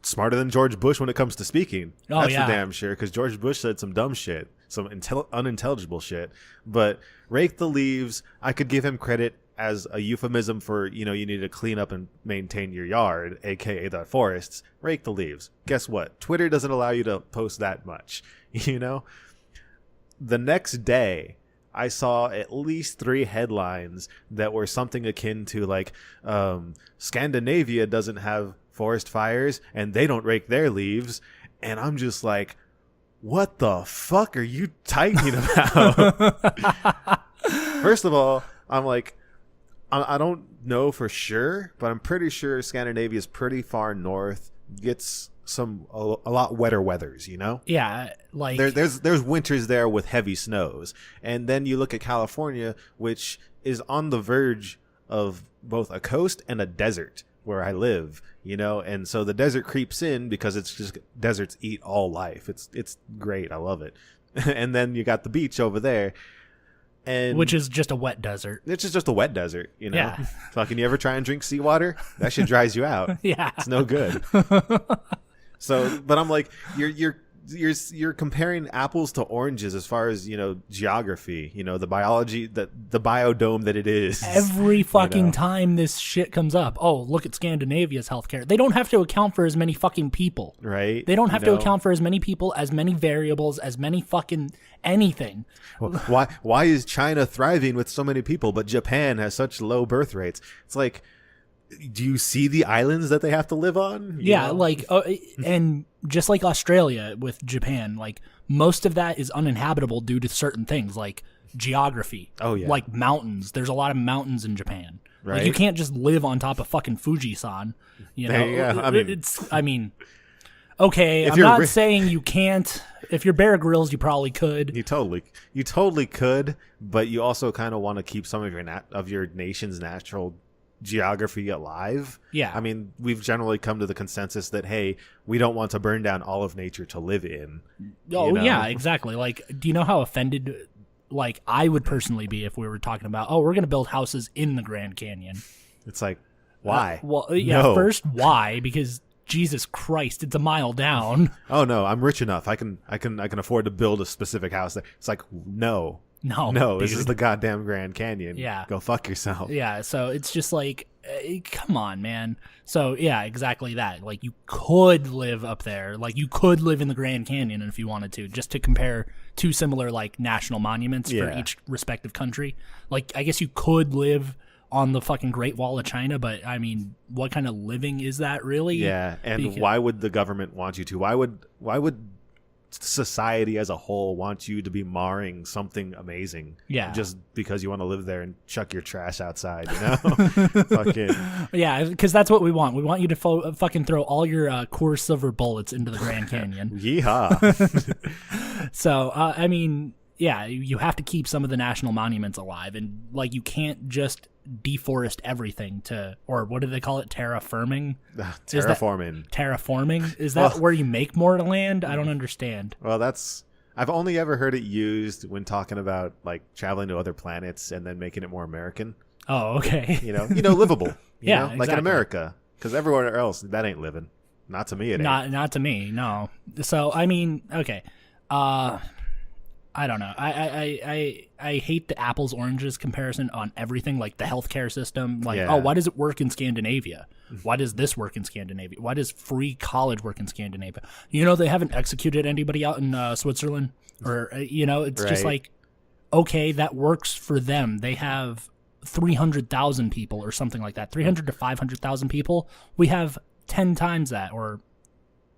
smarter than George Bush when it comes to speaking. Oh, that's yeah. for damn sure. Because George Bush said some dumb shit, some unintelligible shit. But rake the leaves, I could give him credit as a euphemism for, you know, you need to clean up and maintain your yard, aka the forests. Rake the leaves. Guess what? Twitter doesn't allow you to post that much. You know, the next day I saw at least 3 headlines that were something akin to like, Scandinavia doesn't have forest fires and they don't rake their leaves. And I'm just like, what the fuck are you talking about? First of all, I'm like, I don't know for sure, but I'm pretty sure Scandinavia is pretty far north, gets a lot wetter weathers, you know? Yeah, like there's winters there with heavy snows. And then you look at California, which is on the verge of both a coast and a desert where I live, you know? And so the desert creeps in because it's just deserts eat all life. It's great. I love it. And then you got the beach over there. And which is just a wet desert. It's just a wet desert, you know? Yeah. Fucking you ever try and drink seawater? That shit dries you out. Yeah. It's no good. So, but I'm like, you're comparing apples to oranges as far as, you know, geography, you know, the biology, the biodome that it is. Every fucking time this shit comes up, oh, look at Scandinavia's healthcare. They don't have to account for as many fucking people. Right. They don't have to account for as many people, as many variables, as many fucking anything. Why is China thriving with so many people, but Japan has such low birth rates? It's like, do you see the islands that they have to live on? Yeah, know? like, and just like Australia with Japan, like most of that is uninhabitable due to certain things like geography. Oh yeah, like mountains. There's a lot of mountains in Japan. Right. Like you can't just live on top of fucking Fujisan. You know, There you go. I mean, okay, I'm not saying you can't. If you're Bear Grylls, you probably could. You totally could, but you also kind of want to keep some of your nation's natural geography alive. Yeah. I mean, we've generally come to the consensus that, hey, we don't want to burn down all of nature to live in. Oh, you know? Yeah, exactly. Like, do you know how offended, like, I would personally be if we were talking about, oh, we're going to build houses in the Grand Canyon? It's like, why? Well, yeah, No. First, why? Because Jesus Christ, it's a mile down. Oh no, I'm rich enough. I can afford to build a specific house there. It's like, no, this is the goddamn Grand Canyon. Yeah. Go fuck yourself. Yeah, so it's just like, come on, man. So, yeah, exactly that. Like, you could live up there. Like, you could live in the Grand Canyon if you wanted to, just to compare two similar, like, national monuments for each respective country. Like, I guess you could live on the fucking Great Wall of China, but, I mean, what kind of living is that, really? Yeah, and why would the government want you to? Why would society as a whole want you to be marring something amazing? Yeah, just because you want to live there and chuck your trash outside, you know? Fucking yeah, because that's what we want. We want you to fucking throw all your Coors Silver bullets into the Grand Canyon. Yeehaw. So I mean, yeah, you have to keep some of the national monuments alive, and like you can't just deforest everything to, or what do they call it, terraforming? Terraforming? Is that where you make more land? I don't understand. Well, I've only ever heard it used when talking about like traveling to other planets and then making it more American. Oh, okay. You know, livable. You know? Exactly. Like in America, because everywhere else that ain't living. Not to me, it ain't. Not to me, no. So I mean, okay. I don't know. I hate the apples oranges comparison on everything, like the healthcare system. Like, oh, why does it work in Scandinavia? Why does this work in Scandinavia? Why does free college work in Scandinavia? You know, they haven't executed anybody out in Switzerland, or you know, it's just like, okay, that works for them. They have 300,000 people or something like that, 300 to 500,000 people. We have 10 times that, or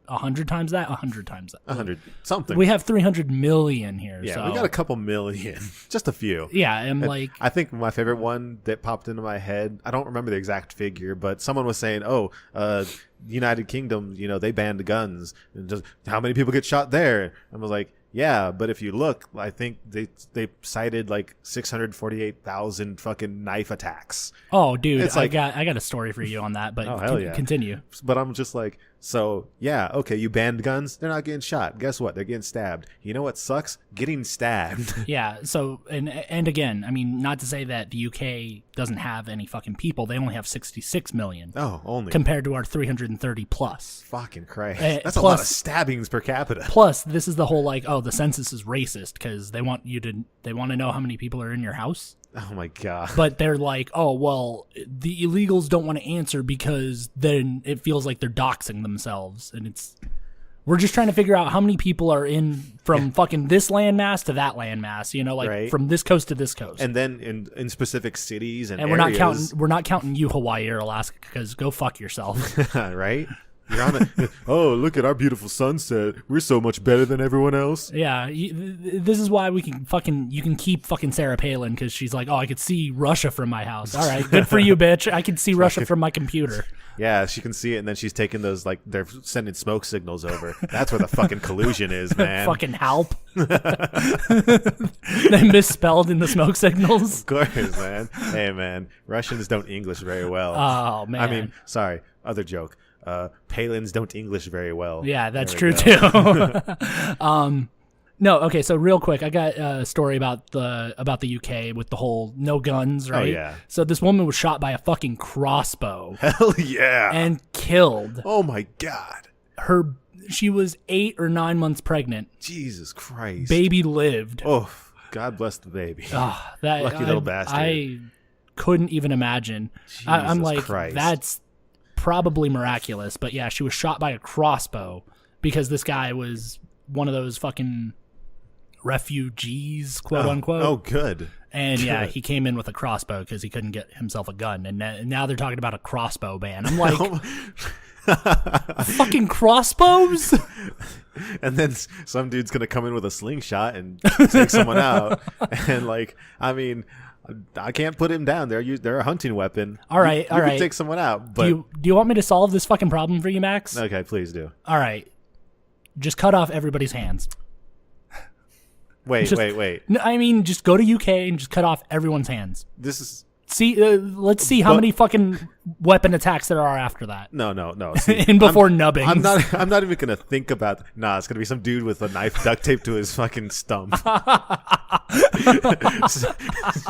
100 times that, 100 times that. 100 something. We have 300 million here. Yeah, so. we got a couple million, just a few. Yeah, and like I think my favorite one that popped into my head, I don't remember the exact figure, but someone was saying, "Oh, United Kingdom, you know, they banned guns, and just how many people get shot there?" I was like, yeah, but if you look, I think they cited like 648,000 fucking knife attacks. Oh, dude, it's like, I got a story for you on that, but hell yeah. Continue. But I'm just like, so yeah, okay, you banned guns, they're not getting shot. Guess what? They're getting stabbed. You know what sucks? Getting stabbed. Yeah. So and again, I mean, not to say that the UK doesn't have any fucking people. They only have 66 million. Oh, only compared to our 330 plus. Fucking Christ, that's a lot of stabbings per capita. Plus, this is the whole like, oh, the census is racist because they want to know how many people are in your house. Oh my god. But they're like, oh well, the illegals don't want to answer because then it feels like they're doxing themselves, and it's We're just trying to figure out how many people are in from fucking this landmass to that landmass, you know, like Right. from this coast to this coast. And then in specific cities and And areas, we're not counting you, Hawaii or Alaska, because go fuck yourself. right? You're on oh, look at our beautiful sunset. We're so much better than everyone else. Yeah, this is why you can keep fucking Sarah Palin, because she's like, oh, I could see Russia from my house. All right, good for you, bitch. I can see Russia from my computer. Yeah, she can see it, and then she's taking those, like, they're sending smoke signals over. That's where the fucking collusion is, man. Fucking help. They misspelled in the smoke signals. Of course, man. Hey, man, Russians don't English very well. Oh, man. I mean, sorry, other joke. Palins don't English very well. Yeah, that's There true we go. too. No, okay, so real quick, I got a story about the UK with the whole no guns, right? Oh, yeah. So this woman was shot by a fucking crossbow Hell yeah. and killed. Oh my God. She was 8 or 9 months pregnant. Jesus Christ. Baby lived. Oh, God bless the baby. That Lucky little bastard. I couldn't even imagine. I'm Jesus like, Christ. that's probably miraculous. But yeah, she was shot by a crossbow because this guy was one of those fucking refugees, quote unquote. Oh, good. And yeah, Good. he came in with a crossbow because he couldn't get himself a gun. And now they're talking about a crossbow ban. I'm like, fucking crossbows? And then some dude's going to come in with a slingshot and take someone out. And, like, I mean, I can't put him down. They're a hunting weapon. All right, you all right. can take someone out. But Do you want me to solve this fucking problem for you, Max? okay, please do. All right. Just cut off everybody's hands. Wait. No, I mean, just go to UK and just cut off everyone's hands. This is Let's see how many fucking weapon attacks there are after that. no. See, And before nubbings. I'm not even gonna think about. Nah, it's gonna be some dude with a knife duct taped to his fucking stump,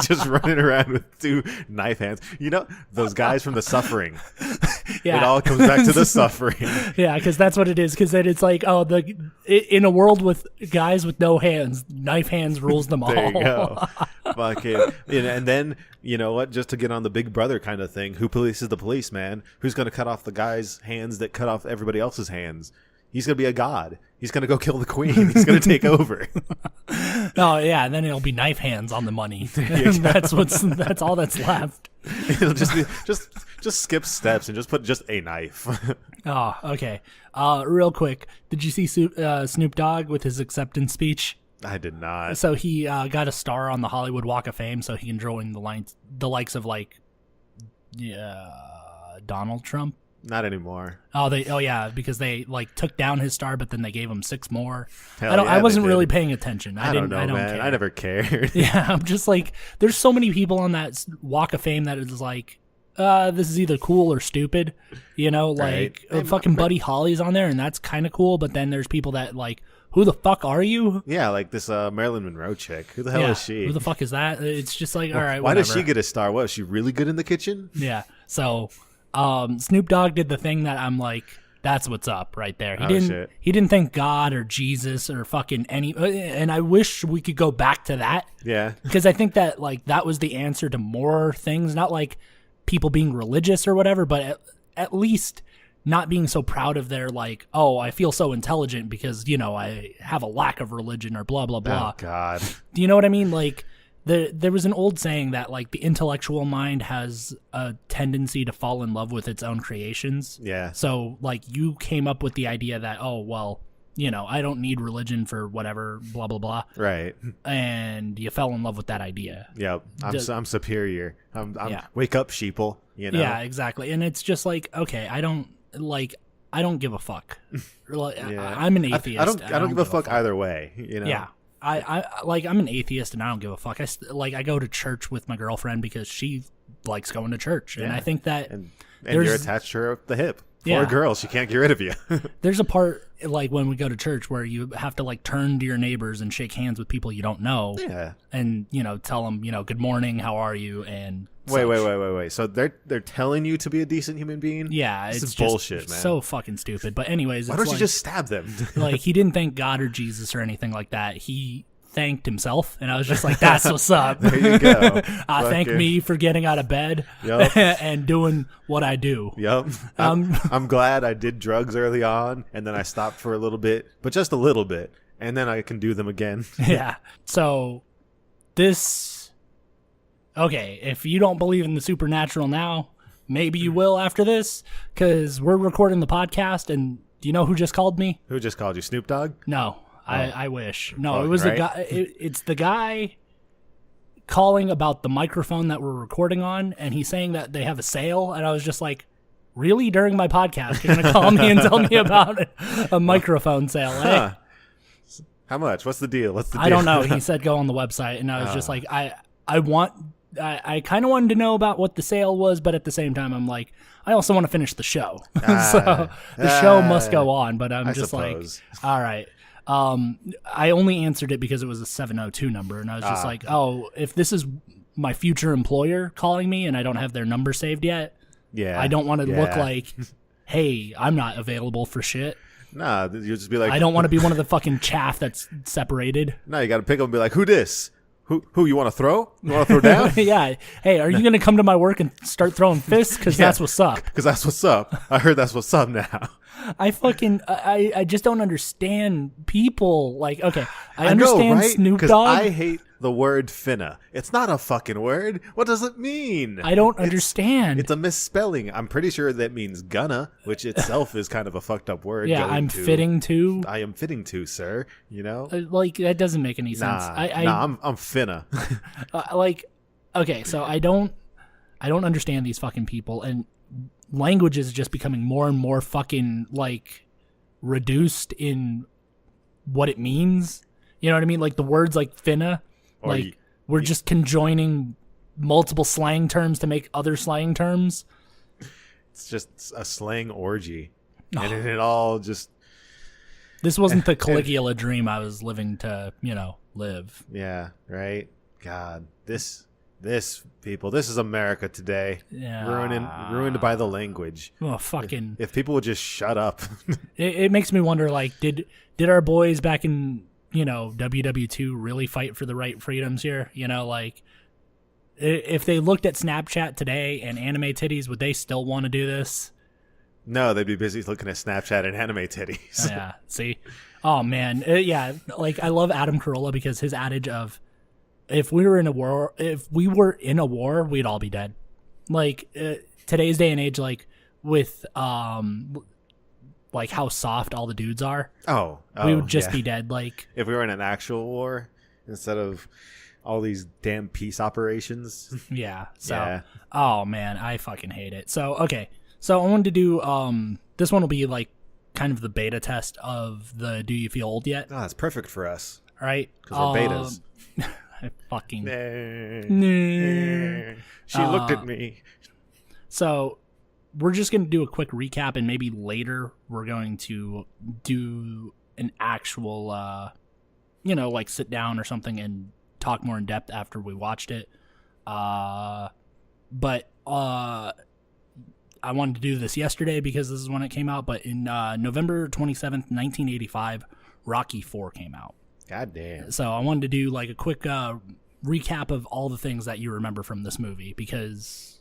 just running around with 2 knife hands. You know those guys from The Suffering. Yeah. It all comes back to The Suffering. Yeah, because that's what it is. Because then it's like, oh, in a world with guys with no hands, knife hands rules them all. There you go. Fucking, and then you know what? Just to get on the Big Brother kind of thing, who polices the police, man? Who's gonna cut off the guy's hands that cut off everybody else's hands? He's gonna be a god. He's gonna go kill the queen. He's gonna take over. Oh yeah, and then it'll be knife hands on the money. That's all that's left. It'll just be just skip steps and just put just a knife. Oh, okay. Real quick, did you see Snoop Dogg with his acceptance speech? I did not. So he got a star on the Hollywood Walk of Fame, so he can join the likes of like, Donald Trump. Not anymore. Oh yeah, because they like took down his star, but then they gave him 6 more. Hell I yeah, wasn't they really did. paying attention. I don't know, man. care. I never cared. Yeah, I'm just like, there's so many people on that Walk of Fame that is like, this is either cool or stupid. You know, like Right. fucking Buddy Holly's on there, and that's kind of cool. But then there's people that like, who the fuck are you? Yeah, like this Marilyn Monroe chick. Who the hell Yeah, is she? who the fuck is that? It's just like, all right, Why whatever. does she get a star? What, is she really good in the kitchen? Yeah. So, Snoop Dogg did the thing that I'm like, that's what's up right there. Shit. He didn't thank God or Jesus or fucking any, and I wish we could go back to that. Yeah. Because I think that like that was the answer to more things, not like people being religious or whatever, but at least not being so proud of their like, oh, I feel so intelligent because, you know, I have a lack of religion or blah, blah, blah. Oh God. Do you know what I mean? Like there was an old saying that like the intellectual mind has a tendency to fall in love with its own creations. Yeah. So like you came up with the idea that, oh, well, you know, I don't need religion for whatever, blah, blah, blah. Right. And you fell in love with that idea. Yep. I'm superior. I'm Yeah. Wake up, sheeple. You know. Yeah, exactly. And it's just like, okay, I don't give a fuck. Like, Yeah. I'm an atheist. I don't give a fuck either way. You know. Yeah. I'm an atheist and I don't give a fuck. I go to church with my girlfriend because she likes going to church. And Yeah. I think that And you're attached to her at the hip. Poor Yeah. girl. She can't get rid of you. there's a part like when we go to church where you have to like turn to your neighbors and shake hands with people you don't know. Yeah. And, you know, tell them, you know, good morning, how are you? And Wait. So they're telling you to be a decent human being? yeah, This it's is just bullshit, man. so fucking stupid. But anyways, Why it's don't you like, just stab them? like he didn't thank God or Jesus or anything like that. He thanked himself, and I was just like, "That's what's up." There you go. Thank me for getting out of bed Yep. and doing what I do. Yep. I'm glad I did drugs early on, and then I stopped for a little bit, but just a little bit, and then I can do them again. Yeah. So this, okay, if you don't believe in the supernatural now, maybe you will after this, because we're recording the podcast, and do you know who just called me? Who just called you, Snoop Dogg? No, I wish. No, Fuck, it was right? the guy. It's the guy calling about the microphone that we're recording on, and he's saying that they have a sale, and I was just like, really? During my podcast, you're going to call me and tell me about a microphone sale, eh? Huh. How much? What's the deal? What's the deal? I don't know. He said go on the website, and I was just like, I kind of wanted to know about what the sale was, but at the same time, I'm like, I also want to finish the show. So the show must go on, but I'm just suppose. like, all right. I only answered it because it was a 702 number, and I was just like, oh, if this is my future employer calling me and I don't have their number saved yet, Yeah. I don't want to look like, hey, I'm not available for shit. Nah, you just be like, I don't want to be one of the fucking chaff that's separated. No, you got to pick up and be like, who this? Who you want to throw? You want to throw down? Yeah. Hey, are you going to come to my work and start throwing fists? Because that's what's up. Because that's what's up. I heard that's what's up now. I just don't understand people. Like, okay, I understand know, right? Snoop 'Cause Dogg. I hate the word finna. It's not a fucking word. What does it mean? I don't understand. It's a misspelling. I'm pretty sure that means gonna, which itself is kind of a fucked up word. Yeah, going I'm to. fitting to. I am fitting to, sir. You know? Like, that doesn't make any sense. I'm finna. Like, okay, so I don't understand these fucking people, and language is just becoming more and more fucking like reduced in what it means. You know what I mean? Like the words like finna, Or like we're just conjoining multiple slang terms to make other slang terms. It's just a slang orgy. And it all just, This wasn't the Caligula dream I was living to, live. yeah, right? God, this people, this is America today. Yeah. Ruined by the language. Oh, fucking. If people would just shut up. It makes me wonder, like, did our boys back in, WW2 really fight for the right freedoms here? Like, if they looked at Snapchat today and anime titties, would they still want to do this? No, they'd be busy looking at Snapchat and anime titties. Yeah, see? Oh, man. Yeah, like, I love Adam Carolla because his adage of, if we were in a war, we'd all be dead. Like, today's day and age, like, with, like, how soft all the dudes are, we would just be dead. Like, if we were in an actual war instead of all these damn peace operations. yeah. So, Yeah. Oh, man, I fucking hate it. So, okay. So, I wanted to do, this one will be, like, kind of the beta test of the Do You Feel Old Yet? Oh, that's perfect for us. All right? Because we're betas. I fucking... She looked at me. So we're just going to do a quick recap, and maybe later we're going to do an actual, like sit down or something and talk more in depth after we watched it. But I wanted to do this yesterday because this is when it came out. But in November 27th, 1985, Rocky IV came out. God damn. So I wanted to do like a quick recap of all the things that you remember from this movie, because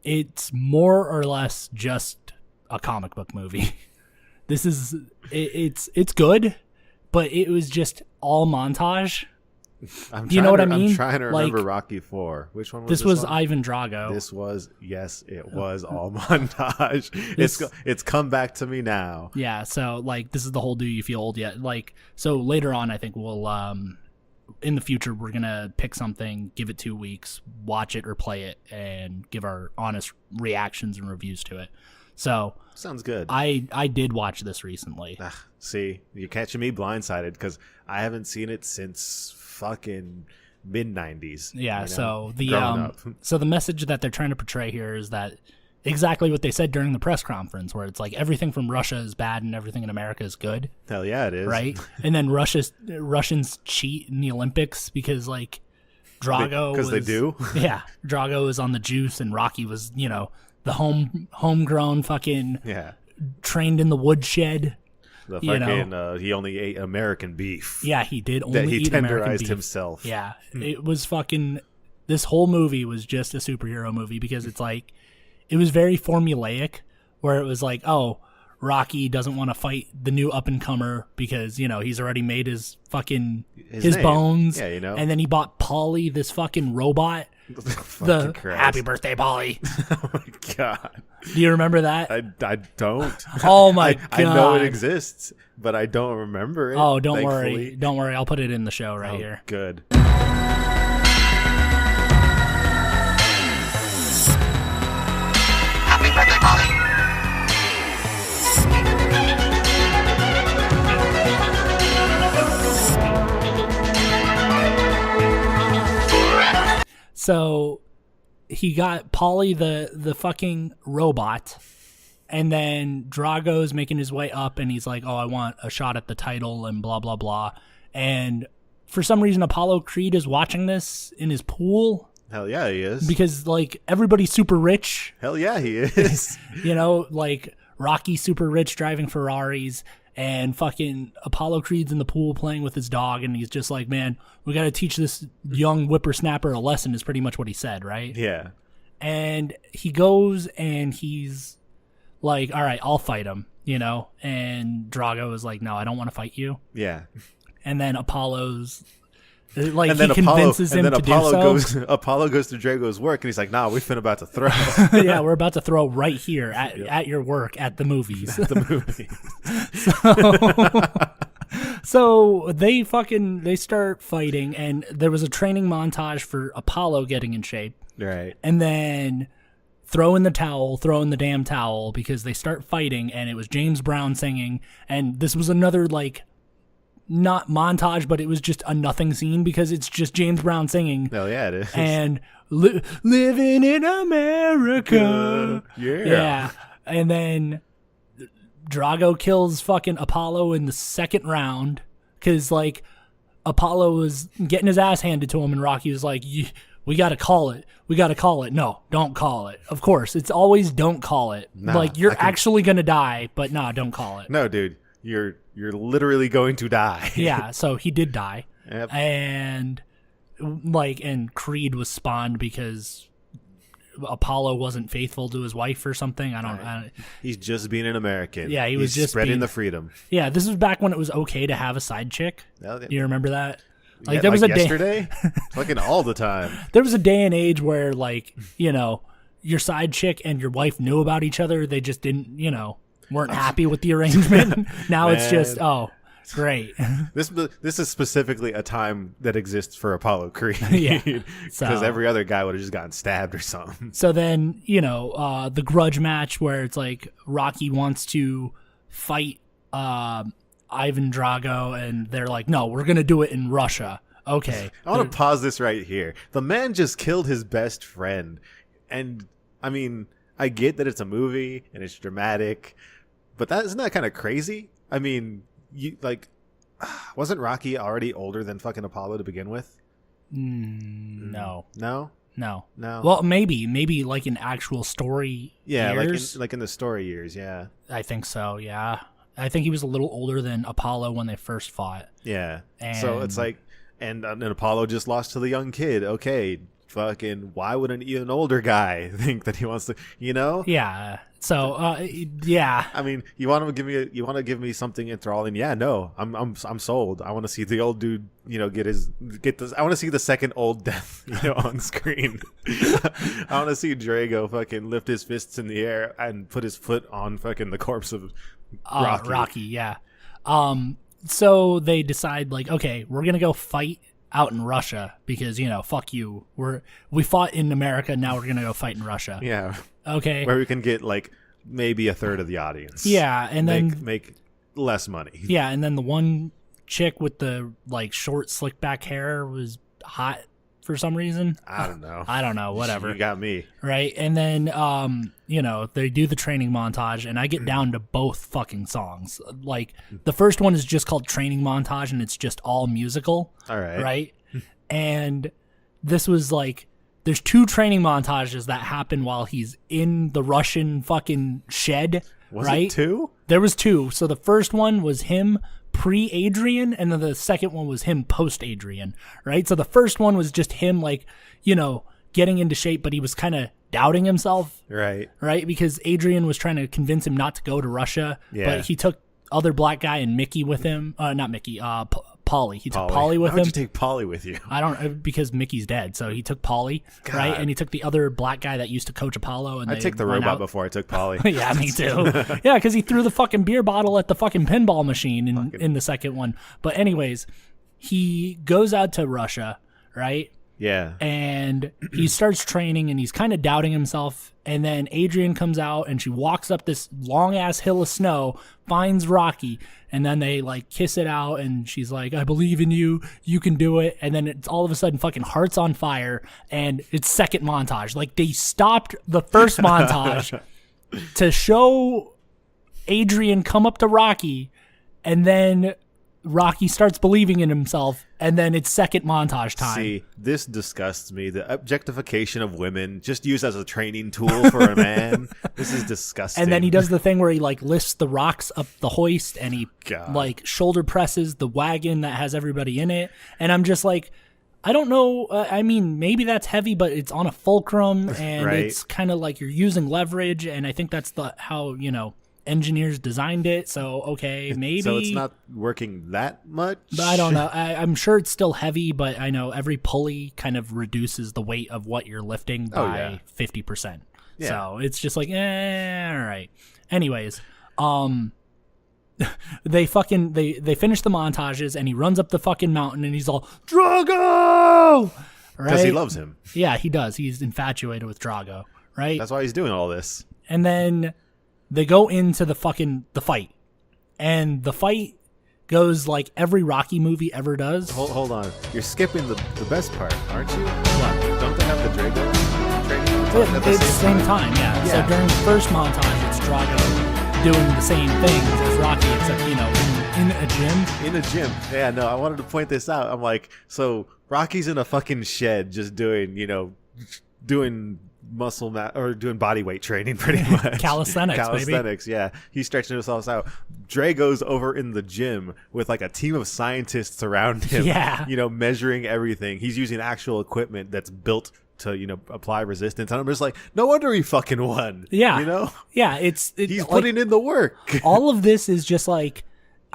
it's more or less just a comic book movie. This is it's good, but it was just all montage. You know what I mean? I'm trying to remember Like, Rocky IV. Which one was This was one? Ivan Drago. This was, yes, it was all montage. It's come back to me now. Yeah, so like this is the whole Do You Feel Old Yet? Like, so later on I think we'll in the future we're gonna pick something, give it 2 weeks, watch it or play it, and give our honest reactions and reviews to it. So Sounds good. I did watch this recently. See, you're catching me blindsided because I haven't seen it since fucking mid-90s. Yeah, so the growing up. so the message that they're trying to portray here is that exactly what they said during the press conference, where it's like everything from Russia is bad and everything in America is good, Hell yeah, it is. right? And then Russians cheat in the Olympics because like Drago Because they do? Yeah, Drago was on the juice and Rocky was, the homegrown fucking Yeah. trained in the woodshed. The You fucking he only ate American beef. Yeah, he did only That he eat American tenderized beef. himself. Yeah, it was fucking. This whole movie was just a superhero movie because it's like, it was very formulaic, where it was like, oh, Rocky doesn't want to fight the new up and comer because he's already made his fucking his name. bones. Yeah, And then he bought Polly, this fucking robot. Fucking Christ. Happy birthday, Polly. Oh my god. Do you remember that? I don't. Oh my god. I know it exists, but I don't remember it. Oh, don't thankfully. worry. Don't worry. I'll put it in the show right here. Good. Happy birthday, Molly. So he got Polly the fucking robot, and then Drago's making his way up, and he's like, oh, I want a shot at the title and blah, blah, blah. And for some reason, Apollo Creed is watching this in his pool Hell yeah, he is. because, like, everybody's super rich. Hell yeah, he is. Like Rocky's super rich driving Ferraris, and fucking Apollo Creed's in the pool playing with his dog, and he's just like, man, we got to teach this young whippersnapper a lesson, is pretty much what he said, right? Yeah. And he goes and he's like, all right, I'll fight him, and Drago is like, no, I don't want to fight you. Yeah. And then Apollo's like, And then he convinces him to Apollo do so. Apollo goes to Drago's work, and he's like, "Nah, we've been about to throw." Yeah, we're about to throw right here at your work at the movies. The movie. So they start fighting, and there was a training montage for Apollo getting in shape, Right. and then throw in the damn towel, because they start fighting, and it was James Brown singing, and this was another, like, not montage, but it was just a nothing scene because it's just James Brown singing. Hell yeah, it is. And living in America. Yeah. And then Drago kills fucking Apollo in the second round because, like, Apollo was getting his ass handed to him, and Rocky was like, we got to call it. We got to call it. No, don't call it. Of course, it's always don't call it. Nah, like, you're actually going to die, but nah, don't call it. No, dude, you're literally going to die. Yeah, so he did die. Yep. And Creed was spawned because Apollo wasn't faithful to his wife or something. I don't. He's just being an American. Yeah, he was He's just spreading the freedom. Yeah, this was back when it was okay to have a side chick. Oh, Do you remember that? Like, yeah, there was a day. yesterday, fucking all the time. There was a day and age where, like, your side chick and your wife knew about each other. They just didn't, weren't happy with the arrangement. Now it's just, oh, great. This is specifically a time that exists for Apollo Creed. Yeah. Because every other guy would have just gotten stabbed or something. So then, the grudge match where it's like Rocky wants to fight Ivan Drago, and they're like, no, we're going to do it in Russia. Okay. I want to pause this right here. The man just killed his best friend. And, I mean, I get that it's a movie and it's dramatic, but isn't that kind of crazy? I mean, wasn't Rocky already older than fucking Apollo to begin with? No. No? No. No. Well, maybe like in actual story years. like in the story years, yeah. I think so, yeah. I think he was a little older than Apollo when they first fought. Yeah. So it's like, and Apollo just lost to the young kid. Okay, fucking, why would an even older guy think that he wants to, Yeah. So, yeah. I mean, you want to give me something enthralling? Yeah, no, I'm sold. I want to see the old dude, get this. I want to see the second old death, on screen. I want to see Drago fucking lift his fists in the air and put his foot on fucking the corpse of Rocky. Yeah. So they decide, like, okay, we're gonna go fight out in Russia because fuck you. We fought in America, now we're gonna go fight in Russia. Yeah. Okay. Where we can get like maybe a third of the audience. Yeah, and then make less money. Yeah, and then the one chick with the like short slick back hair was hot for some reason. I don't know. Whatever. You got me. Right. And then they do the training montage, and I get down to both fucking songs. Like, the first one is just called Training Montage, and it's just all musical. All right. Right? And this was like, there's two training montages that happen while he's in the Russian fucking shed. Was right? it two? There was 2. So the first one was him pre-Adrian, and then the second one was him post-Adrian, right? So the first one was just him, like, you know, getting into shape, but he was kind of doubting himself. Right. Right? Because Adrian was trying to convince him not to go to Russia, Yeah. but he took other black guy and Mickey with him. Not Mickey, Polly. He took Polly with Why would him. you take Polly with you? I don't, because Mickey's dead, so he took Polly, right? And he took the other black guy that used to coach Apollo. And I'd take the robot before I took Polly. Yeah, me too. Yeah, because he threw the fucking beer bottle at the fucking pinball machine in the second one. But anyways, he goes out to Russia, right? Yeah. And he starts training, and he's kind of doubting himself. And then Adrian comes out, and she walks up this long-ass hill of snow, finds Rocky, and then they, like, kiss it out, and she's like, I believe in you, you can do it. And then it's all of a sudden fucking Hearts on Fire, and it's second montage. Like, they stopped the first montage to show Adrian come up to Rocky, and then Rocky starts believing in himself, and then it's second montage time. See, this disgusts me. The objectification of women, just used as a training tool for a man. This is disgusting. And then he does the thing where he, like, lifts the rocks up the hoist, and he like shoulder presses the wagon that has everybody in it. And I'm just like, I don't know. I mean, maybe that's heavy, but it's on a fulcrum, and Right. it's kind of like you're using leverage. And I think that's how, you know, engineers designed it. So, okay, maybe. So it's not working that much? But I don't know. I'm sure it's still heavy, but I know every pulley kind of reduces the weight of what you're lifting by 50%. Yeah. So it's just like, all right. Anyways, they finish the montages, and he runs up the fucking mountain, and he's all, Drago! Because he Right? loves him. Yeah, he does. He's infatuated with Drago, right? That's why he's doing all this. And then they go into the fight. And the fight goes like every Rocky movie ever does. Hold on. You're skipping the best part, aren't you? What? Don't they have the Drago training? It's the same time, yeah. Yeah. So during the first montage, it's Drago doing the same things as Rocky, except, you know, in a gym. In a gym. Yeah, no, I wanted to point this out. I'm like, so Rocky's in a fucking shed just doing, you know, doing or doing body weight training pretty much. Calisthenics, baby. Yeah. He's stretching himself out. Drago's over in the gym with like a team of scientists around him. Yeah. You know, measuring everything. He's using actual equipment that's built to, you know, apply resistance. And I'm just like, no wonder he fucking won. Yeah. You know? Yeah, it's He's like, putting in the work. all of this is just like,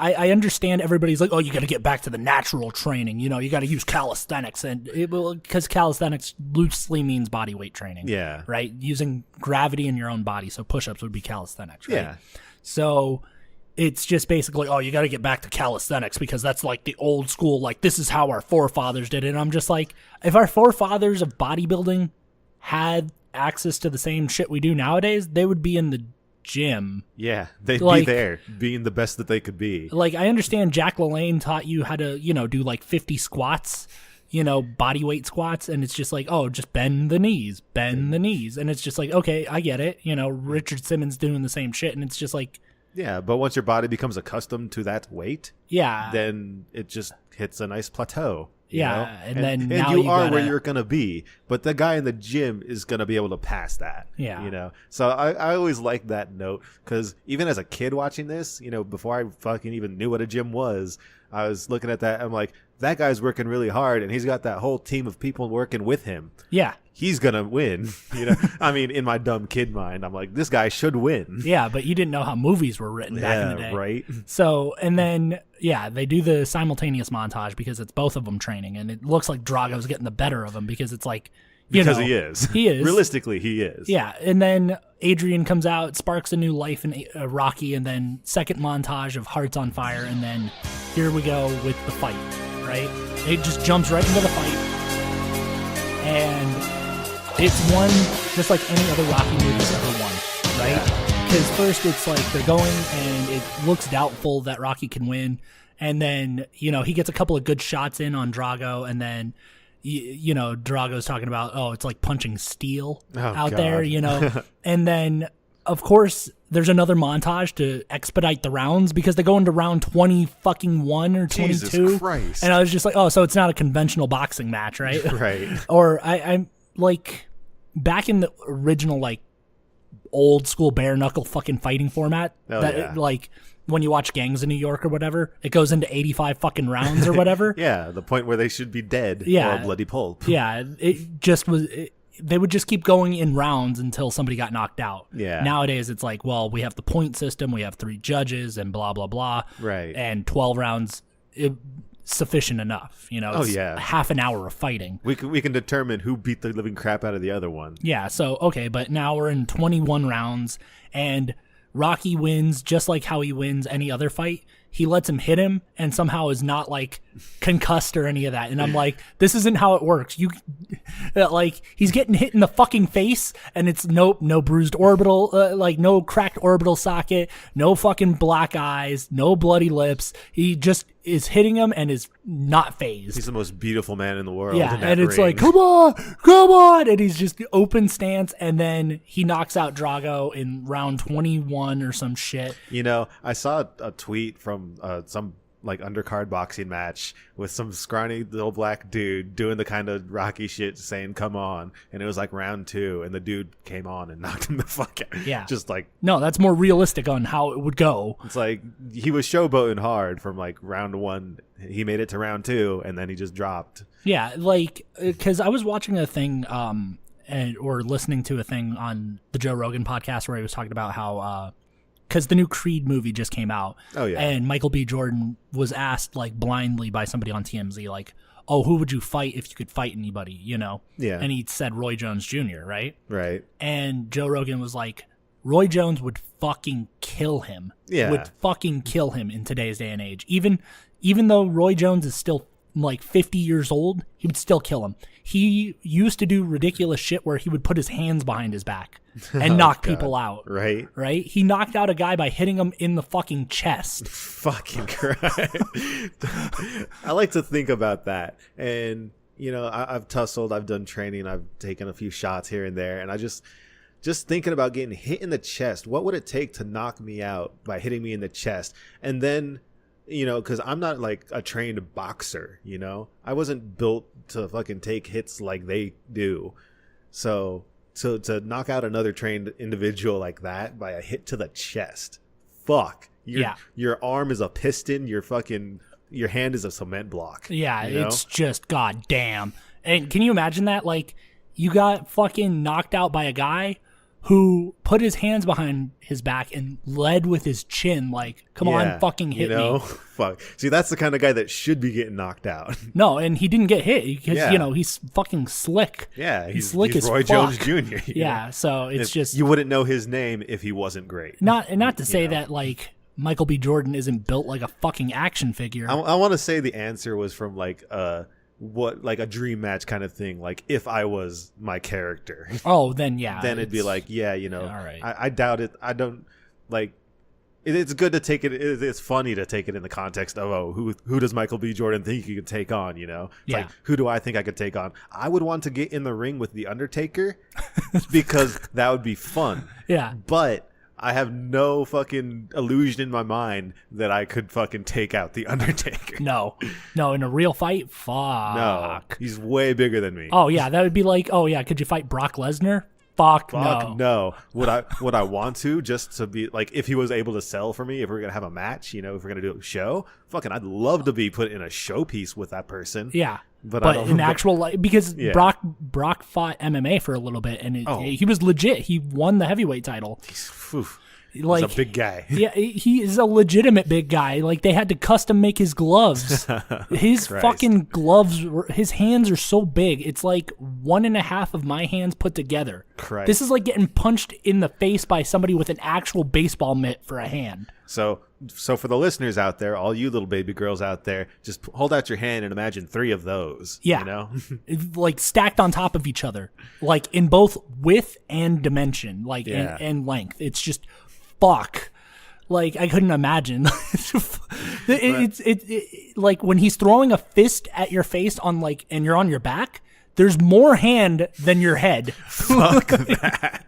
I understand everybody's like, oh, you got to get back to the natural training. You know, you got to use calisthenics, and because calisthenics loosely means body weight training. Yeah. Right? Using gravity in your own body. So push-ups would be calisthenics, right? Yeah. So it's just basically, oh, you got to get back to calisthenics because that's like the old school, like this is how our forefathers did it. And I'm just like, if our forefathers of bodybuilding had access to the same shit we do nowadays, they would be in the gym. Yeah, they'd Like- be there, being the best that they could be. Like, I understand Jack LaLanne taught you how to, you know, do like 50 squats, you know, body weight squats. And it's just like, oh, just bend the knees. And it's just like, okay, I get it. You know, Richard Simmons doing the same shit. And it's just like, Yeah, but once your body becomes accustomed to that weight, yeah. then it just hits a nice plateau. you Yeah, know? and then now you you are where gotta- you're gonna be, but the guy in the gym is gonna be able to pass that. Yeah. you know. So I always like that note, because even as a kid watching this, you know, before I fucking even knew what a gym was, I was looking at that. I'm like, that guy's working really hard, and he's got that whole team of people working with him. Yeah. He's gonna win. You know, I mean, in my dumb kid mind, I'm like, this guy should win. Yeah, but you didn't know how movies were written back in the day. Right. So, and then, yeah, they do the simultaneous montage because it's both of them training, and it looks like Drago's getting the better of him because it's like, you Because know, he is. He is. Realistically, he is. Yeah, and then Adrian comes out, sparks a new life in Rocky, and then second montage of Hearts on Fire, and then here we go with the fight, right? It just jumps right into the fight, and it's one just like any other Rocky movie's ever won, right? Because first it's like they're going, and it looks doubtful that Rocky can win, and then, you know, he gets a couple of good shots in on Drago, and then you know, Drago's talking about, oh, it's like punching steel out God. there, you know. And then, of course, there's another montage to expedite the rounds because they go into round 20 fucking 1 or 22. Jesus Christ. And I was just like, oh, so it's not a conventional boxing match, right? Right. Or I'm like, back in the original, like, old school bare knuckle fucking fighting format. Oh, that yeah. like when you watch Gangs of New York or whatever, it goes into 85 fucking rounds or whatever. Yeah, the point where they should be dead Yeah. or bloody pulp. Yeah, it just was. They would just keep going in rounds until somebody got knocked out. Yeah. Nowadays, it's like, well, we have the point system, we have 3 judges, and blah blah blah. Right. And 12 rounds, sufficient enough. You know. Oh, It's yeah. half an hour of fighting. We can determine who beat the living crap out of the other one. Yeah. So okay, but now we're in 21 rounds, and Rocky wins just like how he wins any other fight. He lets him hit him and somehow is not like concussed or any of that. And I'm like, this isn't how it works. You like he's getting hit in the fucking face and it's no bruised orbital, like no cracked orbital socket, no fucking black eyes, no bloody lips. He just is hitting him and is not phased. He's the most beautiful man in the world. Yeah, in that and it's ring. like, come on, and he's just open stance, and then he knocks out Drago in round 21 or some shit. You know, I saw a tweet from some like undercard boxing match with some scrawny little black dude doing the kind of Rocky shit, saying "come on," and it was like round 2, and the dude came on and knocked him the fuck out. Yeah, just like no, that's more realistic on how it would go. it's like he was showboating hard from like round 1. He made it to round 2, and then he just dropped. Yeah, like because I was watching a thing, or listening to a thing on the Joe Rogan podcast where he was talking about how. Because the new Creed movie just came out. Oh, yeah. And Michael B. Jordan was asked, like, blindly by somebody on TMZ, like, oh, who would you fight if you could fight anybody, you know? Yeah. And he said Roy Jones Jr., right? Right. And Joe Rogan was like, Roy Jones would fucking kill him. Yeah. Would fucking kill him in today's day and age. Even though Roy Jones is still like 50 years old, he would still kill him. He used to do ridiculous shit where he would put his hands behind his back and knock people out. Right. Right? He knocked out a guy by hitting him in the fucking chest. Fucking Christ. I like to think about that. And, you know, I've tussled, I've done training, I've taken a few shots here and there, and I just thinking about getting hit in the chest. What would it take to knock me out by hitting me in the chest? And then, you know, because I'm not like a trained boxer, you know? I wasn't built to fucking take hits like they do. So to knock out another trained individual like that by a hit to the chest, fuck. Your arm is a piston, your hand is a cement block. Yeah, you know? it's just goddamn. And can you imagine that? Like, you got fucking knocked out by a guy who put his hands behind his back and led with his chin, like, come on, fucking hit me. Fuck. See, that's the kind of guy that should be getting knocked out. No, and he didn't get hit because, you know, he's fucking slick. Yeah, he's slick as Roy fuck. Jones Jr. Yeah, so it's just... You wouldn't know his name if he wasn't great. Not to say that, like, Michael B. Jordan isn't built like a fucking action figure. I want to say the answer was from, like, a dream match kind of thing, like if I was my character. Oh, then yeah, then it'd be like, yeah, you know, all right. I doubt it. I don't like it's good to take it. It's funny to take it in the context of, who does Michael B. Jordan think he could take on, you know? It's like, who do I think I could take on? I would want to get in the ring with The Undertaker because that would be fun. Yeah. But I have no fucking illusion in my mind that I could fucking take out The Undertaker. No, in a real fight, fuck. No, he's way bigger than me. Oh yeah, that would be like, oh yeah, could you fight Brock Lesnar? Fuck no. Would I want to, just to be like, if he was able to sell for me, if we're gonna have a match, you know, if we're gonna do a show, fucking I'd love to be put in a showpiece with that person. Yeah. But in actual life, because Brock fought MMA for a little bit, and he was legit. He won the heavyweight title. He's a big guy. Yeah, he is a legitimate big guy. Like, they had to custom make his gloves. His fucking gloves, his hands are so big. It's like 1.5 of my hands put together. Christ. This is like getting punched in the face by somebody with an actual baseball mitt for a hand. So for the listeners out there, all you little baby girls out there, just hold out your hand and imagine 3 of those. Yeah. You know? Like, stacked on top of each other. Like, in both width and dimension. Like, and length. It's just... fuck. Like, I couldn't imagine. It's like when he's throwing a fist at your face on, like, and you're on your back, there's more hand than your head. Fuck that.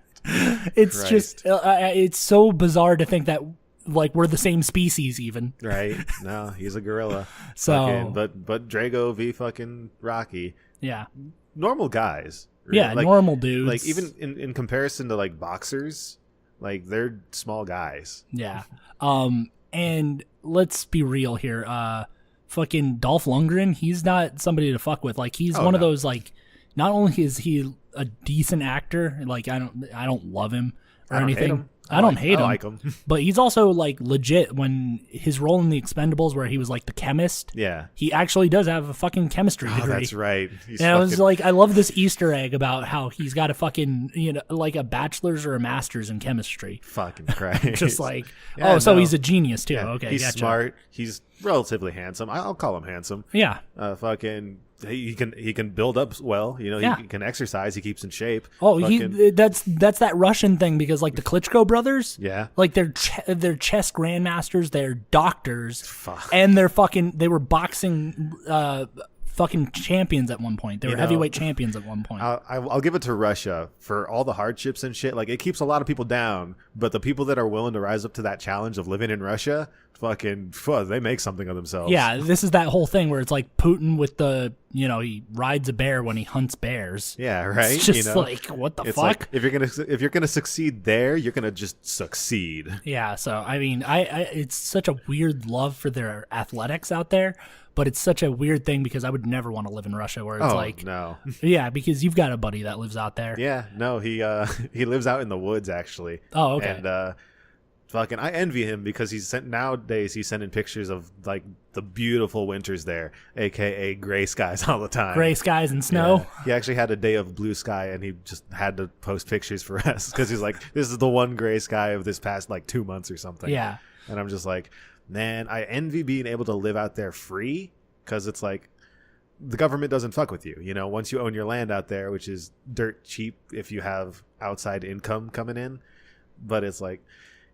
It's Christ. Just it's so bizarre to think that, like, we're the same species even. Right. No, he's a gorilla. So but Drago v fucking Rocky. Yeah. Normal guys. Really. Yeah, like, normal dudes. Like, even in comparison to, like, boxers, Like, they're small guys. Yeah. And let's be real here. Fucking Dolph Lundgren, he's not somebody to fuck with. Like, he's one of those, like, not only is he a decent actor, like, I don't love him or anything. I don't hate him. I like him. But he's also, like, legit. When his role in The Expendables, where he was, like, the chemist, Yeah. he actually does have a fucking chemistry degree. Oh, that's right. He's And I was like, I love this Easter egg about how he's got a fucking, like a bachelor's or a master's in chemistry. fucking Christ. Just like, Yeah, so no. he's a genius too. Yeah, Okay, he's gotcha. smart. He's relatively handsome. I'll call him handsome. Yeah. Fucking, he can build up well. Yeah. He can exercise. He keeps in shape. Oh, Fucking- that's that Russian thing, because like the Klitschko brothers, yeah. like they're chess grandmasters, they're doctors, Fuck. and they were boxing fucking champions at one point. They were heavyweight champions at one point. I'll give it to Russia for all the hardships and shit. Like, it keeps a lot of people down, but the people that are willing to rise up to that challenge of living in Russia, they make something of themselves. Yeah, this is that whole thing where it's like Putin with the, he rides a bear when he hunts bears. Yeah, right. It's just like, what the it's fuck? like, if you're gonna succeed there, you're gonna just succeed. Yeah, so I mean, I it's such a weird love for their athletics out there, but it's such a weird thing because I would never want to live in Russia, where it's like, no. yeah, because you've got a buddy that lives out there. Yeah, no, he lives out in the woods actually. Oh, okay. And fucking, I envy him because he's sending pictures of like the beautiful winters there, aka gray skies all the time. Gray skies and snow. Yeah. He actually had a day of blue sky, and he just had to post pictures for us because he's like, this is the one gray sky of this past like 2 months or something. Yeah. And I'm just like, man, I envy being able to live out there free, because it's like the government doesn't fuck with you. Once you own your land out there, which is dirt cheap if you have outside income coming in, but it's like,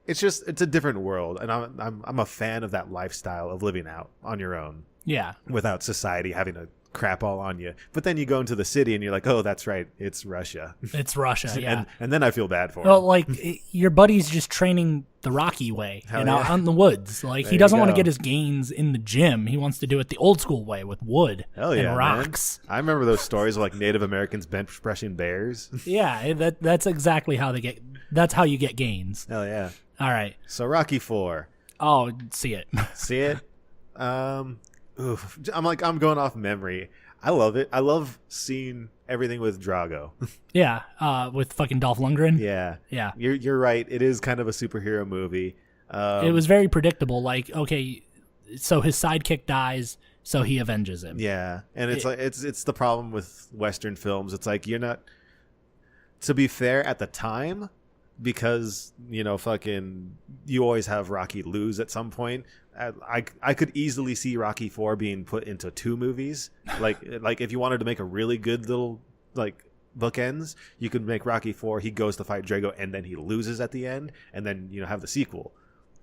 it's a different world, and I'm a fan of that lifestyle of living out on your own Yeah. without society having to crap all on you. But then you go into the city and you're like, oh, that's right, it's Russia. It's Russia, yeah. and then I feel bad for him. Well, like, your buddy's just training the Rocky way, Hell out yeah. in the woods. Like, There he you doesn't want to go. get his gains in the gym. He wants to do it the old school way with wood Hell yeah, and rocks. man. I remember those stories of like Native Americans bench pressing bears. Yeah, that's exactly how that's how you get gains. Hell yeah. All right. So Rocky 4. Oh, see it. See it? I'm going off memory. I love it. I love seeing everything with Drago. Yeah, with fucking Dolph Lundgren. Yeah. Yeah. You're right. It is kind of a superhero movie. It was very predictable. Like, okay, so his sidekick dies, so he avenges him. Yeah. And it's like it's the problem with Western films. It's like, you're not, to be fair, at the time, because fucking you always have Rocky lose at some point. I could easily see Rocky 4 being put into 2 movies. Like if you wanted to make a really good little like bookends, you could make Rocky 4, he goes to fight Drago and then he loses at the end, and then have the sequel.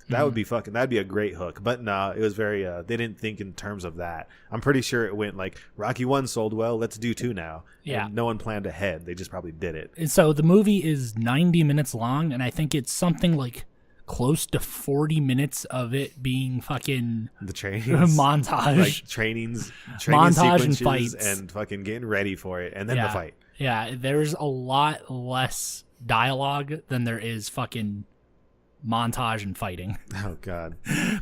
That would be that'd be a great hook. But no, it was very they didn't think in terms of that. I'm pretty sure it went like, Rocky 1 sold well, let's do 2 now. Yeah. And no one planned ahead. They just probably did it. And so the movie is 90 minutes long, and I think it's something like close to 40 minutes of it being fucking The trainings, montage. like training Montage and sequences fights. and fucking getting ready for it, and then the fight. Yeah, there's a lot less dialogue than there is fucking montage and fighting. Oh god.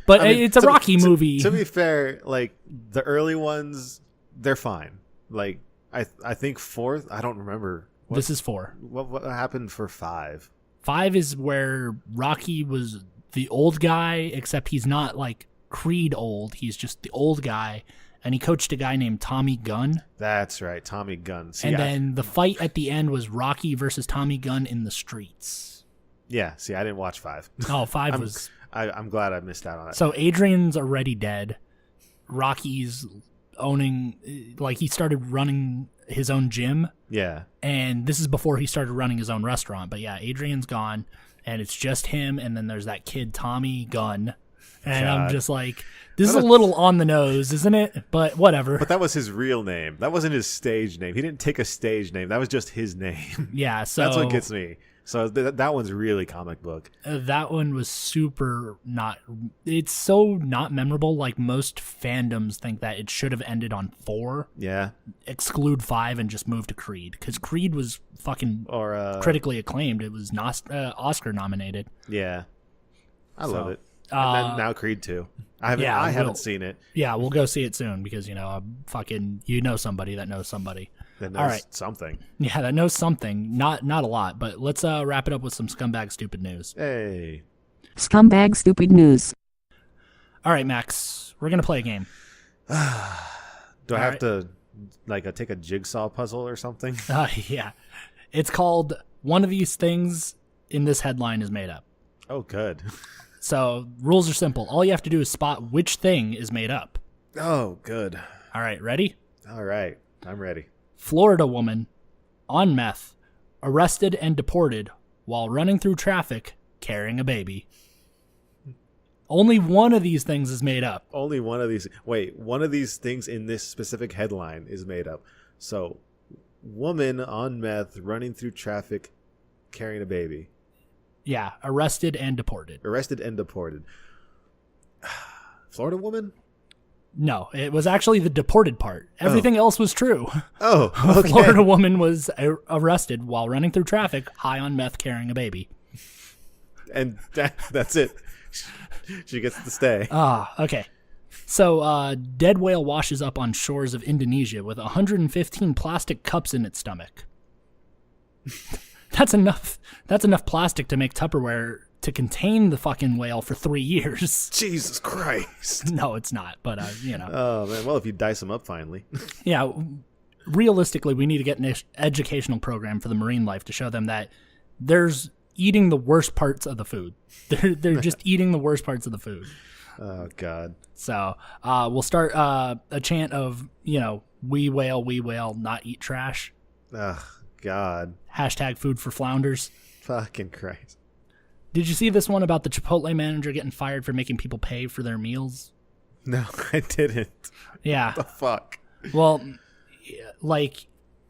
But I mean, it's a Rocky movie. To be fair, like the early ones, they're fine. Like I think 4th, I don't remember. This is 4. What happened for 5? 5 is where Rocky was the old guy, except he's not like Creed old. He's just the old guy, and he coached a guy named Tommy Gunn. That's right, Tommy Gunn. See, And then the fight at the end was Rocky versus Tommy Gunn in the streets. yeah. See, I didn't watch 5. Oh, 5 was... I'm glad I missed out on that. So Adrian's already dead. Rocky's owning... Like, he started running his own gym. Yeah. And this is before he started running his own restaurant. But yeah, Adrian's gone, and it's just him, and then there's that kid, Tommy Gunn. And God. I'm just like, this is a little on the nose, isn't it? But whatever. But that was his real name. That wasn't his stage name. He didn't take a stage name. That was just his name. Yeah, so... That's what gets me. So that one's really comic book. That one was super not. It's so not memorable. Like most fandoms think that it should have ended on 4. Yeah. Exclude 5 and just move to Creed, because Creed was fucking critically acclaimed. It was Oscar nominated. Yeah. I love it. And then now Creed 2. I haven't seen it. Yeah, we'll go see it soon because you know somebody that knows somebody. That knows all right. something. Yeah, that knows something. Not a lot, but let's wrap it up with some scumbag stupid news. Hey. Scumbag stupid news. All right, Max, we're gonna play a game. Do I have to take a jigsaw puzzle or something? Yeah. It's called One of These Things in This Headline is Made Up. Oh, good. So rules are simple. All you have to do is spot which thing is made up. Oh, good. All right, ready? All right, I'm ready. Florida woman on meth arrested and deported while running through traffic carrying a baby. Only one of these things is made up. Only one of these. Wait, one of these things in this specific headline is made up. So, woman on meth running through traffic carrying a baby. Yeah, arrested and deported. Arrested and deported. Florida woman? No, it was actually the deported part. Everything else was true. Oh, A okay. Florida woman was arrested while running through traffic, high on meth, carrying a baby. And that's it. She gets to stay. Okay. So, dead whale washes up on shores of Indonesia with 115 plastic cups in its stomach. That's enough plastic to make Tupperware to contain the fucking whale for 3 years. Jesus Christ. No, it's not, but, Oh, man. Well, if you dice them up finally. Yeah, realistically, we need to get an educational program for the marine life to show them that there's eating the worst parts of the food. They're just eating the worst parts of the food. Oh, God. So we'll start a chant of, we whale, not eat trash. Oh, God. Hashtag food for flounders. Fucking Christ. Did you see this one about the Chipotle manager getting fired for making people pay for their meals? No, I didn't. Yeah. What the fuck? Well,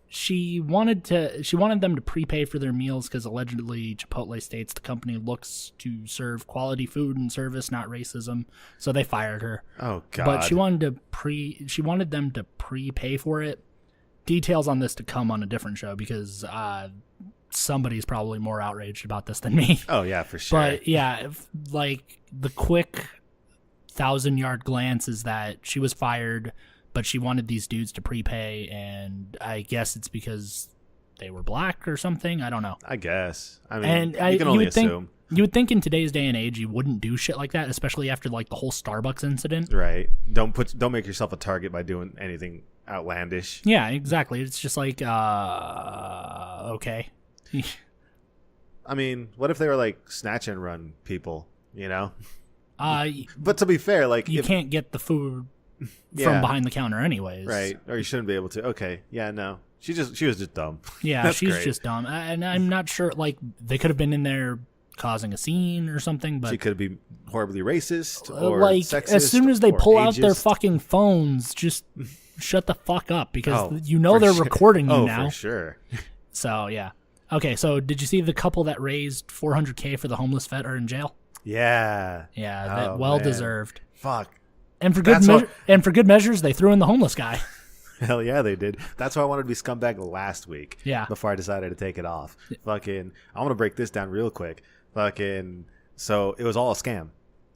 she wanted them to prepay for their meals because allegedly Chipotle states the company looks to serve quality food and service, not racism. So they fired her. Oh, God. But she wanted them to prepay for it. Details on this to come on a different show because somebody's probably more outraged about this than me. Oh, yeah, for sure. But yeah, the quick 1,000-yard glance is that she was fired, but she wanted these dudes to prepay, and I guess it's because they were black or something. I don't know. I guess. I mean, you can only assume. You would think in today's day and age you wouldn't do shit like that, especially after the whole Starbucks incident. Right. Don't make yourself a target by doing anything outlandish. Yeah, exactly. It's just like, okay. I mean, what if they were snatch and run people, But to be fair, you can't get the food from behind the counter anyways. Right. Or you shouldn't be able to. Okay. Yeah, no. She was just dumb. Yeah, she's great. just dumb. And I'm not sure, they could have been in there causing a scene or something, but she could be horribly racist or sexist. As soon as they pull out their ageist. fucking phones, just shut the fuck up because for they're sure. recording you now. For sure. So, yeah. Okay, so did you see the couple that raised $400K for the homeless vet are in jail? Yeah. Yeah, that well deserved. Fuck. And for good measures, they threw in the homeless guy. Hell yeah, they did. That's why I wanted to be scumbag last week. Yeah. Before I decided to take it off. Fucking, I want to break this down real quick. Fucking, so it was all a scam.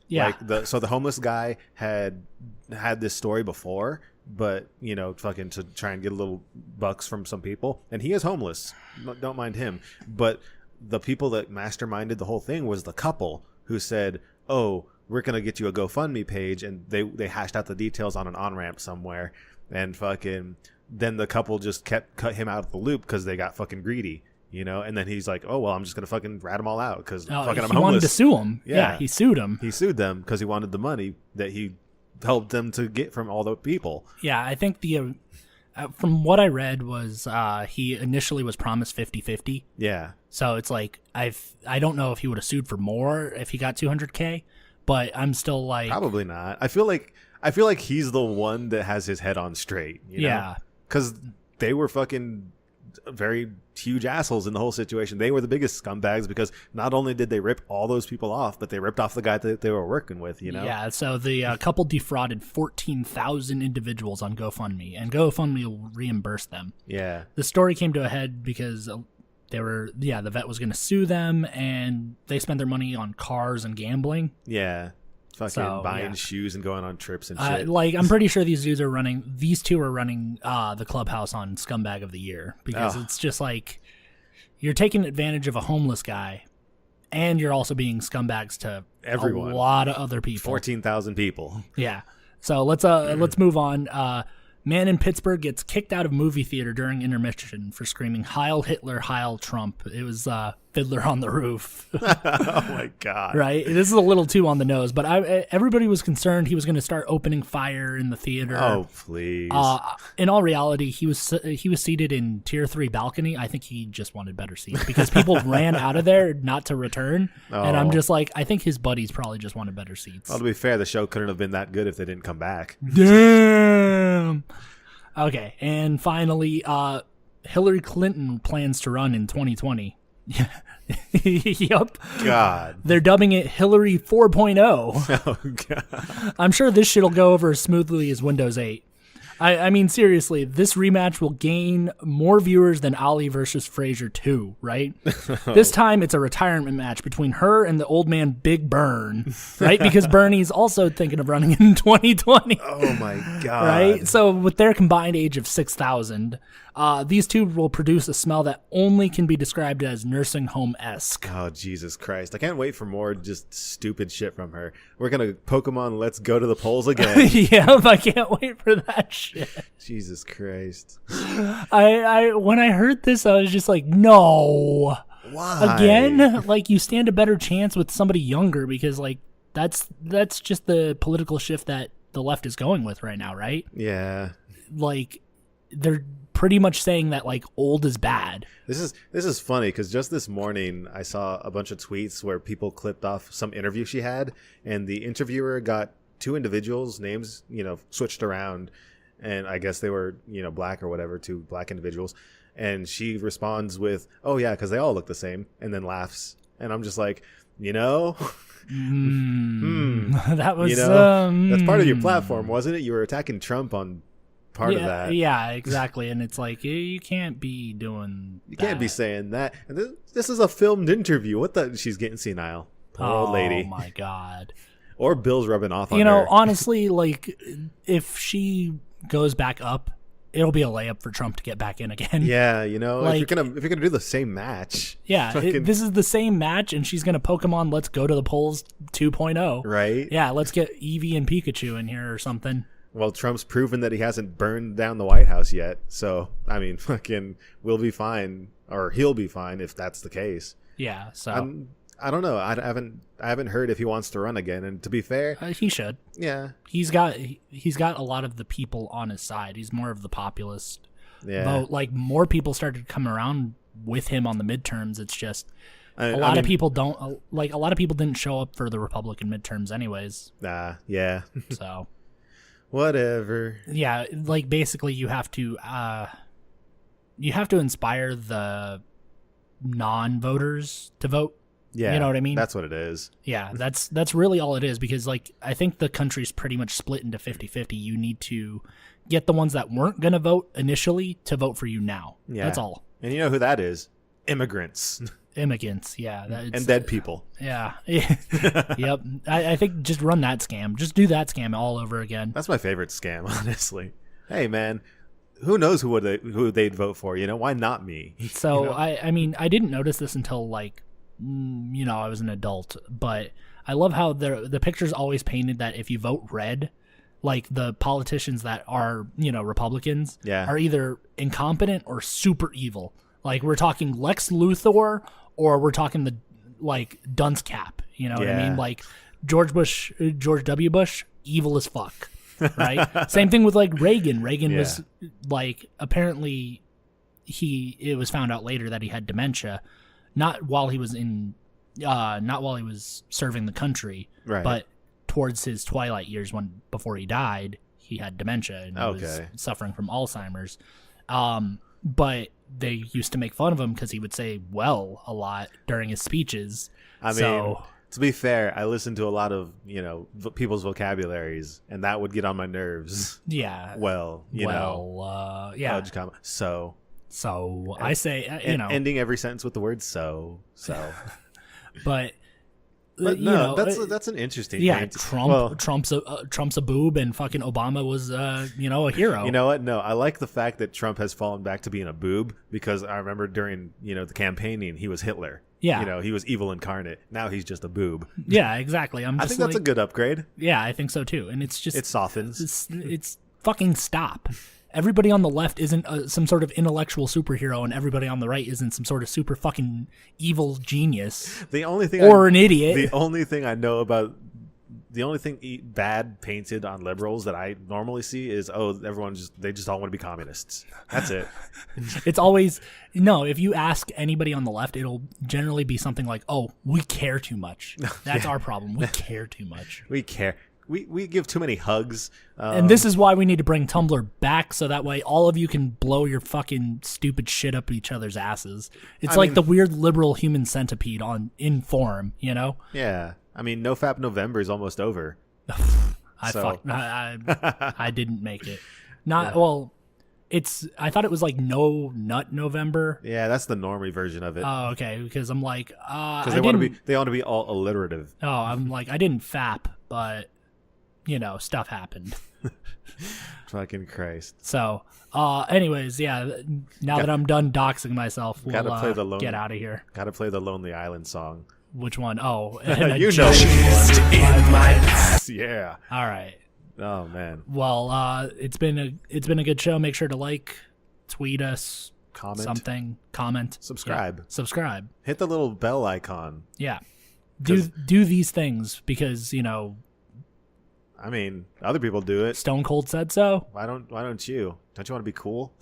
Yeah. So the homeless guy had this story before, but fucking to try and get a little bucks from some people, and he is homeless. Don't mind him. But the people that masterminded the whole thing was the couple who said, "Oh, we're gonna get you a GoFundMe page," and they hashed out the details on an on-ramp somewhere, and fucking then the couple just cut him out of the loop because they got fucking greedy. And then he's like, "Oh well, I'm just gonna fucking rat them all out because fucking I'm homeless." He wanted to sue him. Yeah, he sued him. He sued them because he wanted the money that he helped them to get from all the people. Yeah, I think from what I read was he initially was promised 50-50. Yeah. So it's I don't know if he would have sued for more if he got $200K, but I'm still probably not. I feel like he's the one that has his head on straight. Yeah. Because they were fucking very huge assholes in the whole situation. They were the biggest scumbags because not only did they rip all those people off, but they ripped off the guy that they were working with, you know? Yeah, so the couple defrauded 14,000 individuals on GoFundMe, and GoFundMe will reimburse them. Yeah. The story came to a head because the vet was going to sue them, and they spent their money on cars and gambling. Yeah. Fucking buying shoes and going on trips and shit. I'm pretty sure these two are running the clubhouse on Scumbag of the Year, because it's just like you're taking advantage of a homeless guy, and you're also being scumbags to everyone, a lot of other people. 14,000 people. Yeah. So let's move on. Man in Pittsburgh gets kicked out of movie theater during intermission for screaming "Heil Hitler, Heil Trump." It was Fiddler on the Roof. Oh my God. Right? This is a little too on the nose, but everybody was concerned he was going to start opening fire in the theater. Oh, please. In all reality, he was seated in tier 3 balcony. I think he just wanted better seats because people ran out of there not to return. And I'm just like, I think his buddies probably just wanted better seats. Well, to be fair, the show couldn't have been that good if they didn't come back. Damn. Okay, and finally, Hillary Clinton plans to run in 2020. Yep. God. They're dubbing it Hillary 4.0. Oh, God. I'm sure this shit'll go over as smoothly as Windows 8. I mean, seriously, this rematch will gain more viewers than Ali versus Frazier 2, right? This time, it's a retirement match between her and the old man Big Burn, right? Because Bernie's also thinking of running in 2020. Oh, my God. Right? So, with their combined age of 6,000, these two will produce a smell that only can be described as nursing home-esque. Oh, Jesus Christ. I can't wait for more just stupid shit from her. We're going to Pokemon Let's Go to the Polls again. Yep, I can't wait for that shit. Jesus Christ. I when I heard this, I was just like, no. Why? Again? Like, you stand a better chance with somebody younger because, like, that's just the political shift that the left is going with right now, right? Yeah. Like, they're pretty much saying that, like, old is bad. This is funny because just this morning I saw a bunch of tweets where people clipped off some interview she had, and the interviewer got two individuals' names, switched around, and I guess they were, black or whatever, two black individuals, and she responds with, "Oh yeah, because they all look the same," and then laughs, and I'm just like, That was that's part of your platform, wasn't it? You were attacking Trump on part of that. Yeah, exactly. And it's like, you can't be doing You can't be saying that. And this is a filmed interview. What the? She's getting senile. Poor old lady. Oh, my God. Or Bill's rubbing off on her. Honestly, like, if she goes back up, it'll be a layup for Trump to get back in again. Yeah, like, if you're gonna do the same match. Yeah, this is the same match, and she's gonna Pokemon Let's Go to the Polls 2.0. Right? Yeah, let's get Eevee and Pikachu in here or something. Well, Trump's proven that he hasn't burned down the White House yet, so I mean, we'll be fine, or he'll be fine if that's the case. Yeah, so I don't know. I haven't heard if he wants to run again. And to be fair, he should. Yeah, he's got a lot of the people on his side. He's more of the populist vote. Like, more people started to come around with him on the midterms. It's just a lot of people don't like. A lot of people didn't show up for the Republican midterms, anyways. Yeah. So whatever. Yeah, like, basically you have to inspire the non-voters to vote. Yeah, you know what I mean? That's what it is. Yeah, that's really all it is, because, like, I think the country's pretty much split into 50-50. You need to get the ones that weren't going to vote initially to vote for you now. Yeah. That's all. And you know who that is? Immigrants. Immigrants, yeah. And dead people. Yeah. Yep. I think just run that scam. Just do that scam all over again. That's my favorite scam, honestly. Hey, man. Who knows who they'd vote for? Why not me? So, I mean, I didn't notice this until, like, I was an adult, but I love how the picture's always painted that if you vote red, like, the politicians that are, Republicans are either incompetent or super evil. Like, we're talking Lex Luthor, or we're talking Dunce Cap. You know what I mean? Like, George W. Bush, evil as fuck. Right? Same thing with, like, Reagan. Reagan was, like, apparently it was found out later that he had dementia. Not while he was serving the country, right, but towards his twilight years, before he died, he had dementia and he was suffering from Alzheimer's. But they used to make fun of him because he would say "well" a lot during his speeches. I mean, to be fair, I listened to a lot of, people's vocabularies, and that would get on my nerves. Yeah. Well, yeah. Fudge comma. So I say, ending every sentence with the word so. But no, that's an interesting thing. Trump's a boob, and fucking Obama was a hero. You know what? No, I like the fact that Trump has fallen back to being a boob, because I remember during the campaigning he was Hitler. Yeah, he was evil incarnate. Now he's just a boob. Yeah, exactly. I think that's a good upgrade. Yeah, I think so too. And it's just it softens. It's fucking stop. Everybody on the left isn't some sort of intellectual superhero, and everybody on the right isn't some sort of super fucking evil genius. The only thing an idiot. The only thing I know about the only thing bad painted on liberals that I normally see is they just all want to be communists. That's it. It's always if you ask anybody on the left, it'll generally be something like, "Oh, we care too much. That's our problem. We care too much. We care. We give too many hugs." And this is why we need to bring Tumblr back, so that way all of you can blow your fucking stupid shit up each other's asses. It's like the weird liberal human centipede in form, Yeah. I mean, NoFap November is almost over. I didn't make it. Well, I thought it was like No Nut November. Yeah, that's the normie version of it. Oh, okay. Because I'm like, because they want to be all alliterative. Oh, I'm like, I didn't fap, but stuff happened. Fucking Christ. So, anyways, yeah. Now that I'm done doxing myself, we'll get out of here. Gotta play the Lonely Island song. Which one? Oh, you know. In my past. Yeah. All right. Oh man. Well, it's been a good show. Make sure to tweet us, comment, subscribe. Yeah. Subscribe. Hit the little bell icon. Yeah. Do these things because I mean, other people do it. Stone Cold said so. Why don't you? Don't you want to be cool?